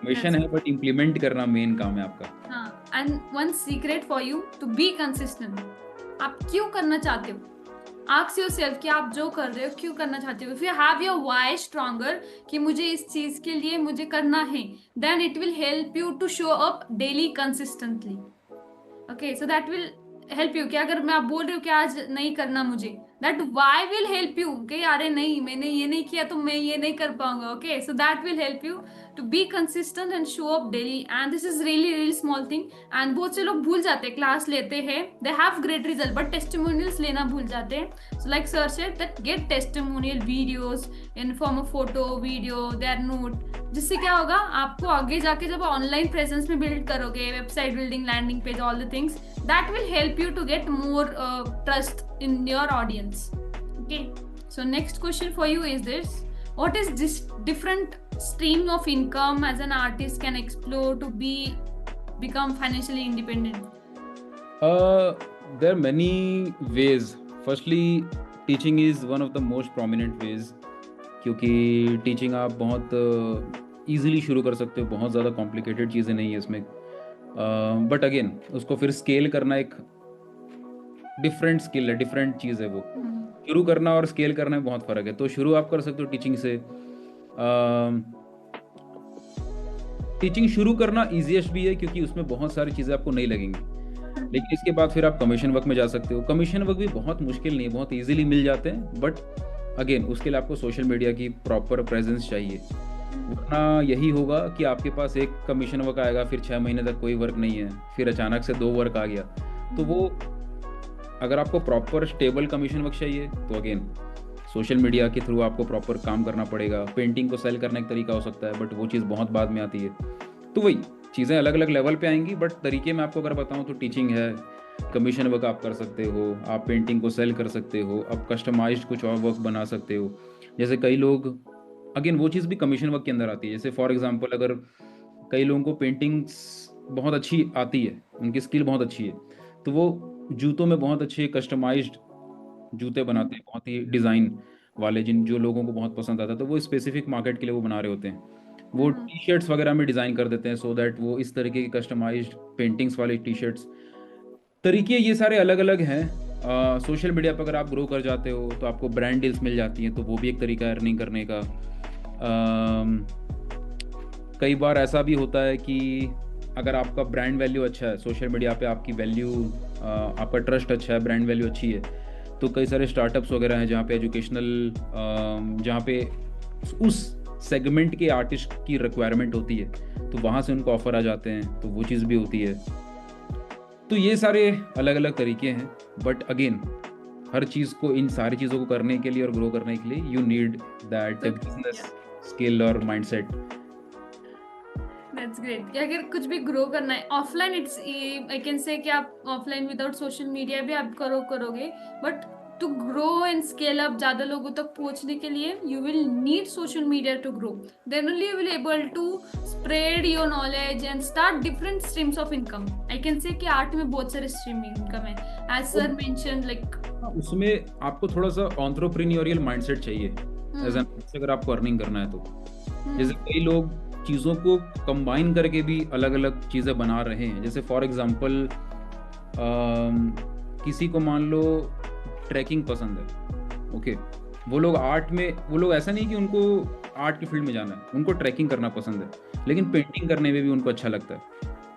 मिशन है बट इम्प्लीमेंट करना मेन काम है आपका। हाँ, and one secret for you to be consistent. आप क्यों करना चाहते हो, आस्क योरसेल्फ कि आप जो कर रहे हो क्यों करना चाहते हो। If you have your why stronger कि मुझे इस चीज के लिए मुझे करना है, then it will help you to show up daily consistently. Okay, so that will help you कि अगर मैं आप बोल रही हूँ कि आज नहीं करना मुझे, that why will help you कि अरे नहीं मैंने ये नहीं किया तो मैं ये नहीं कर पाऊंगा। Okay, so that will help you to be consistent and show up daily, and this is really small thing. And बहुत से लोग भूल जाते हैं, क्लास लेते हैं, they have great result, but testimonials लेना भूल जाते हैं. So like sir said that get testimonial videos in form of photo, video, their note, जिससे क्या होगा, आपको आगे जाके जब ऑनलाइन प्रेजेंस में बिल्ड करोगे, website building, landing page, all the things, that will help you to get more trust in your audience. Okay, so next question for you is this: what is this different stream of income as an artist can explore to become financially independent? There are many ways. Firstly, teaching is one of the most prominent ways, क्योंकि teaching आप बहुत easily शुरू कर सकते हो, बहुत ज़्यादा complicated चीज़ें नहीं है इसमें. बट अगेन उसको फिर स्केल करना एक डिफरेंट स्किल है, डिफरेंट चीज़ है. वो शुरू करना और स्केल करना में बहुत फ़र्क है. तो शुरू आप कर सकते हो टीचिंग से. टीचिंग शुरू करना ईजीएस्ट भी है क्योंकि उसमें बहुत सारी चीज़ें आपको नहीं लगेंगी. लेकिन इसके बाद फिर आप कमीशन वर्क में जा सकते हो. कमीशन वर्क भी बहुत मुश्किल नहीं है, बहुत ईजिली मिल जाते हैं. बट अगेन उसके लिए आपको सोशल मीडिया की प्रॉपर प्रेजेंस चाहिए. वरना यही होगा कि आपके पास एक कमीशन वर्क आएगा, फिर 6 महीने तक कोई वर्क नहीं है, फिर अचानक से 2 वर्क आ गया. तो वो अगर आपको प्रॉपर स्टेबल कमीशन वर्क चाहिए तो अगेन सोशल मीडिया के थ्रू आपको प्रॉपर काम करना पड़ेगा. पेंटिंग को सेल करने का तरीका हो सकता है, बट वो चीज़ बहुत बाद में आती है. तो वही चीज़ें अलग अलग लेवल पे आएंगी. बट तरीके में आपको अगर बताऊँ तो टीचिंग है, कमीशन वर्क आप कर सकते हो, आप पेंटिंग को सेल कर सकते हो, आप कस्टमाइज्ड कुछ और वर्क बना सकते हो. जैसे कई लोग, अगेन वो चीज़ भी कमीशन वर्क के अंदर आती है. जैसे फॉर एग्जांपल अगर कई लोगों को पेंटिंग्स बहुत अच्छी आती है, उनकी स्किल बहुत अच्छी है, तो वो जूतों में बहुत अच्छे कस्टमाइज्ड जूते बनाते हैं, बहुत ही डिज़ाइन वाले, जो लोगों को बहुत पसंद आता है. तो वो स्पेसिफिक मार्केट के लिए वो बना रहे होते हैं. वो टी शर्ट्स वगैरह में डिज़ाइन कर देते हैं सो दैट वो इस तरीके की कस्टमाइज्ड पेंटिंग्स वाले टी शर्ट्स. तरीके ये सारे अलग अलग हैं. सोशल मीडिया पर अगर आप ग्रो कर जाते हो तो आपको ब्रांड डील्स मिल जाती हैं, तो वो भी एक तरीका है अर्निंग करने का. कई बार ऐसा भी होता है कि अगर आपका ब्रांड वैल्यू अच्छा है, सोशल मीडिया पे आपकी वैल्यू, आपका ट्रस्ट अच्छा है, ब्रांड वैल्यू अच्छी है, तो कई सारे स्टार्टअप्स वगैरह हैं जहाँ पे एजुकेशनल, जहाँ पे उस सेगमेंट के आर्टिस्ट की रिक्वायरमेंट होती है, तो वहाँ से उनको ऑफर आ जाते हैं. तो वो चीज़ भी होती है. तो ये सारे अलग अलग तरीके हैं. बट अगेन हर चीज़ को, इन सारी चीज़ों को करने के लिए और ग्रो करने के लिए you need that business skill और माइंडसेट. That's great. कि अगर कुछ भी ग्रो करना है offline, it's I can say कि आप ऑफलाइन विदाउट सोशल मीडिया भी आप करोगे, but to grow and scale up, ज्यादा लोगों तक पहुंचने के लिए you will need social media to grow. Then only you will able to spread your knowledge and start different streams of income. I can say कि art में बहुत सारे स्ट्रीम इनकम है, एज सर मेंशन. लाइक उसमें आपको थोड़ा सा entrepreneurial mindset चाहिए एज एन, अगर आपको अर्निंग करना है तो. जैसे कई लोग चीज़ों को कंबाइन करके भी अलग अलग चीज़ें बना रहे हैं. जैसे फॉर एग्जांपल किसी को मान लो ट्रैकिंग पसंद है, ओके, वो लोग आर्ट में, वो लोग ऐसा नहीं कि उनको आर्ट की फील्ड में जाना है, उनको ट्रैकिंग करना पसंद है, लेकिन पेंटिंग करने में भी उनको अच्छा लगता है.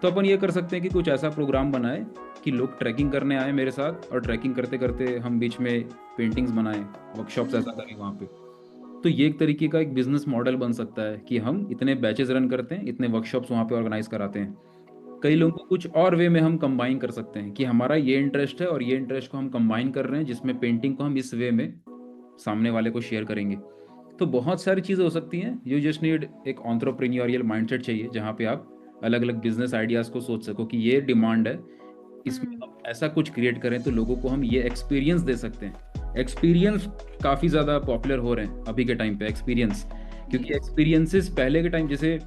तो अपन ये कर सकते हैं कि कुछ ऐसा प्रोग्राम बनाए कि लोग ट्रैकिंग करने आए मेरे साथ, और ट्रैकिंग करते करते हम बीच में पेंटिंग्स बनाएं, वर्कशॉप्स ऐसा करें वहाँ पे. तो ये एक तरीके का एक बिजनेस मॉडल बन सकता है कि हम इतने बैचेस रन करते हैं, इतने वर्कशॉप्स वहाँ पे ऑर्गेनाइज कराते हैं. कई लोगों को कुछ और वे में हम कंबाइन कर सकते हैं कि हमारा ये इंटरेस्ट है और ये इंटरेस्ट को हम कंबाइन कर रहे हैं, जिसमें पेंटिंग को हम इस वे में सामने वाले को शेयर करेंगे. तो बहुत सारी चीज़ें हो सकती हैं. यू जस्ट नीड एक एंटरप्रेन्योरियल माइंडसेट चाहिए, जहाँ पे आप अलग अलग बिजनेस आइडियाज़ को सोच सको कि ये डिमांड है, इसमें हम ऐसा कुछ क्रिएट करें तो लोगों को हम ये एक्सपीरियंस दे सकते हैं. एक्सपीरियंस काफ़ी ज़्यादा पॉपुलर हो रहे हैं अभी के टाइम पे, एक्सपीरियंस, क्योंकि एक्सपीरियंसेस पहले के टाइम, जैसे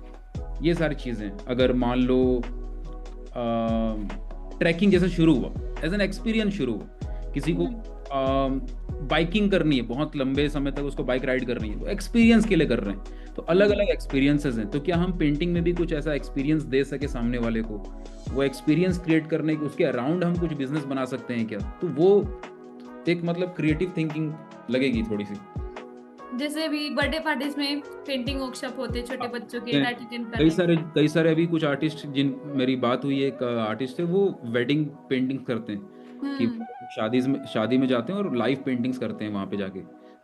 ये सारी चीज़ें अगर मान लो ट्रैकिंग जैसे शुरू हुआ, एज एन एक्सपीरियंस शुरू हुआ, किसी को बाइकिंग करनी है, बहुत लंबे समय तक उसको बाइक राइड करनी है, तो एक्सपीरियंस के लिए कर रहे हैं. तो अलग अलग एक्सपीरियंसेस हैं. तो क्या हम पेंटिंग में भी कुछ ऐसा एक्सपीरियंस दे सके सामने वाले को, वो एक्सपीरियंस क्रिएट करने के उसके अराउंड हम कुछ बिजनेस बना सकते हैं क्या? तो वो एक मतलब क्रिएटिव थिंकिंग लगेगी थोड़ी सी. जैसे अभी बर्थडे पार्टीज में पेंटिंग वर्कशॉप होते हैं छोटे बच्चों के, कई सारे अभी कुछ आर्टिस्ट, जिन मेरी बात हुई, एक आर्टिस्ट है वो वेडिंग पेंटिंग करते हैं कि शादी में जाते हैं और लाइव पेंटिंग्स करते हैं वहाँ पे जाके.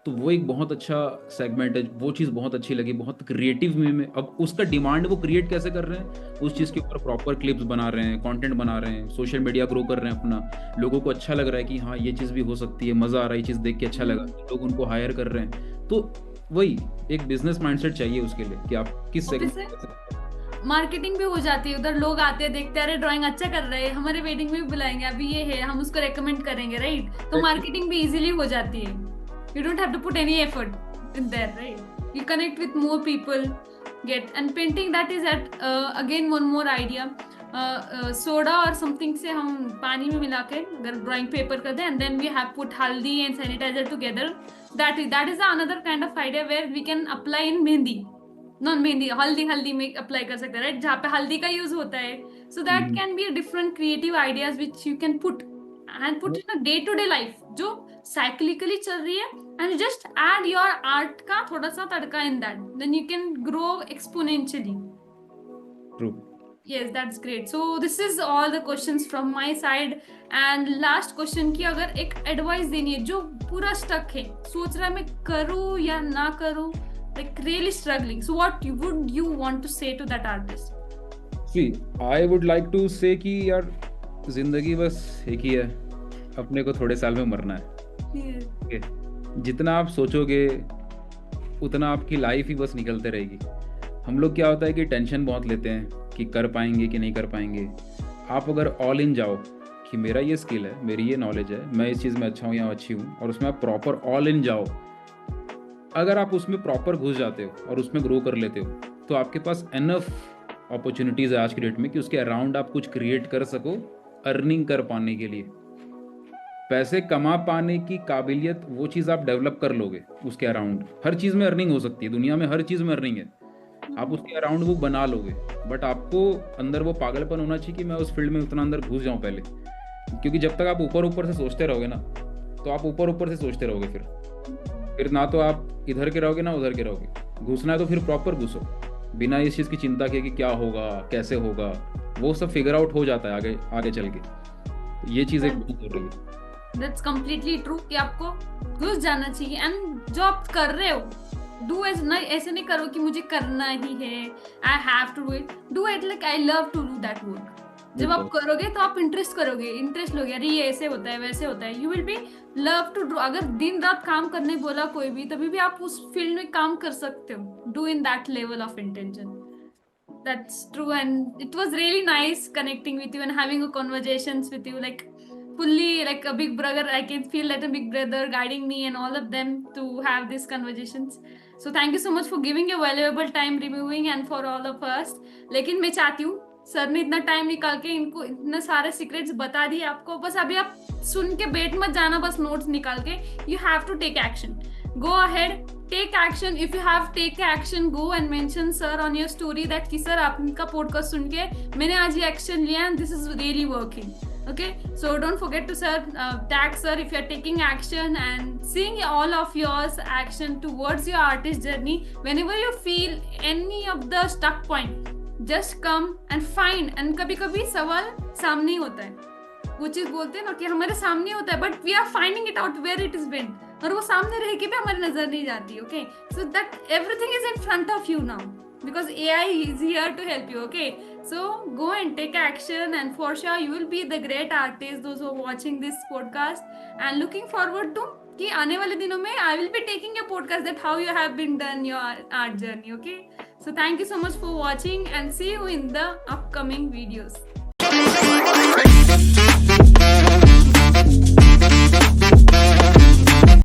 तो वो एक बहुत अच्छा सेगमेंट है, वो चीज़ बहुत अच्छी लगी, बहुत क्रिएटिव में। अब उसका डिमांड वो क्रिएट कैसे कर रहे हैं, उस चीज़ के ऊपर प्रॉपर क्लिप्स बना रहे हैं, कंटेंट बना रहे हैं, सोशल मीडिया ग्रो कर रहे हैं अपना, लोगों को अच्छा लग रहा है कि हाँ ये चीज़ भी हो सकती है, मज़ा आ रहा है, ये चीज़ देख के अच्छा लगा, लोग उनको हायर कर रहे हैं। तो वही एक बिजनेस माइंडसेट चाहिए उसके लिए कि आप किस सेगमेंट। मार्केटिंग भी हो जाती है, उधर लोग आते हैं, देखते हैं, अरे ड्राइंग अच्छा कर रहे हैं, हमारे वेडिंग में भी बुलाएंगे, अभी ये है, हम उसको रेकमेंड करेंगे, राइट? तो मार्केटिंग भी इजीली हो जाती है. You don't have to put any effort in there, right? You connect with more people, get. And painting, that is at again one more idea. Soda और समथिंग से हम पानी में मिला के अगर ड्राइंग पेपर कर दें, and then we have put haldi and sanitizer together. That is another kind of idea where we can apply in mehndi, non mehndi, हल्दी में अप्लाई कर सकते हैं, राइट? जहाँ पे हल्दी का यूज होता है. So that can be different creative ideas which you can put in a day to day life जो साइक्लिकली चल रही है, and just add your art का थोड़ा सा तड़का in that, then you can grow exponentially. True. Yes, that's great. So this is all the questions from my side. And last question कि अगर एक advice देनी है जो पूरा stuck है, सोच रहा है मैं करूँ या ना करूँ, like really struggling. So what would you want to say to that artist? See, I would like to say कि यार जिंदगी बस एक ही है, अपने को थोड़े साल में मरना है. Okay. जितना आप सोचोगे उतना आपकी लाइफ ही बस निकलते रहेगी. हम लोग क्या होता है कि टेंशन बहुत लेते हैं कि कर पाएंगे कि नहीं कर पाएंगे. आप अगर ऑल इन जाओ कि मेरा ये स्किल है, मेरी ये नॉलेज है, मैं इस चीज़ में अच्छा हूँ या अच्छी हूँ, और उसमें आप प्रॉपर ऑल इन जाओ, अगर आप उसमें प्रॉपर घुस जाते हो और उसमें ग्रो कर लेते हो, तो आपके पास एनफ अपॉर्चुनिटीज़ है आज की डेट में कि उसके अराउंड आप कुछ क्रिएट कर सको अर्निंग कर पाने के लिए. पैसे कमा पाने की काबिलियत वो चीज़ आप डेवलप कर लोगे उसके अराउंड. हर चीज़ में अर्निंग हो सकती है, दुनिया में हर चीज़ में अर्निंग है, आप उसके अराउंड वो बना लोगे. बट आपको अंदर वो पागलपन होना चाहिए कि मैं उस फील्ड में उतना अंदर घुस जाऊं पहले, क्योंकि जब तक आप ऊपर से सोचते रहोगे ना, तो आप ऊपर से सोचते रहोगे, फिर ना तो आप इधर के रहोगे ना उधर के रहोगे. घुसना है तो फिर प्रॉपर घुसो, बिना इस चीज़ की चिंता किए कि क्या होगा कैसे होगा, वो सब फिगर आउट हो जाता है आगे चल के. तो ये चीज़ एक बहुत जरूरी है. That's completely true कि आपको घुस जाना चाहिए, एंड जो आप कर रहे हो डू एज ना, ऐसे नहीं करो कि मुझे करना ही है, I have to do it. Do it like I love to do that work. जब आप करोगे तो आप इंटरेस्ट लोगे, अरे ये ऐसे होता है वैसे होता है, you will be love to do. अगर दिन रात काम करने बोला कोई भी, तभी भी आप उस फील्ड में काम कर सकते हो. Do in that level of intention. That's true, and it was really nice connecting with you and having a conversations with you, like fully like a big brother. I can feel like a big brother guiding me and all of them to have these conversations. So thank you so much for giving your valuable time reviewing and for all of us. लेकिन मैं चाहती हूँ sir ने इतना time निकाल के इनको इतने सारे सीक्रेट्स बता दिए आपको, बस अभी आप सुन के बैठ मत जाना, बस नोट्स निकाल के. You have to take action. Go ahead, take action. If you have take action, go and mention sir on your story that कि sir आपका पॉडकास्ट सुन के मैंने आज ये एक्शन लिया and this is really working. Okay, so don't forget to tag sir if you're taking action and seeing all of yours action towards your artist journey. Whenever you feel any of the stuck point, just come and find. And कभी कभी सवाल सामने ही होता है, वो चीज बोलते हैं ना कि हमारे सामने होता है, but we are finding it out where it is bent, और वो सामने रह के भी हमारी नजर नहीं जाती. Okay, so that everything is in front of you now because AI is here to help you. Okay, so go and take action, and for sure you will be the great artist, those who are watching this podcast, and looking forward to कि आने वाले दिनों में I will be taking your podcast that how you have been done your art journey. Okay, so thank you so much for watching and see you in the upcoming videos.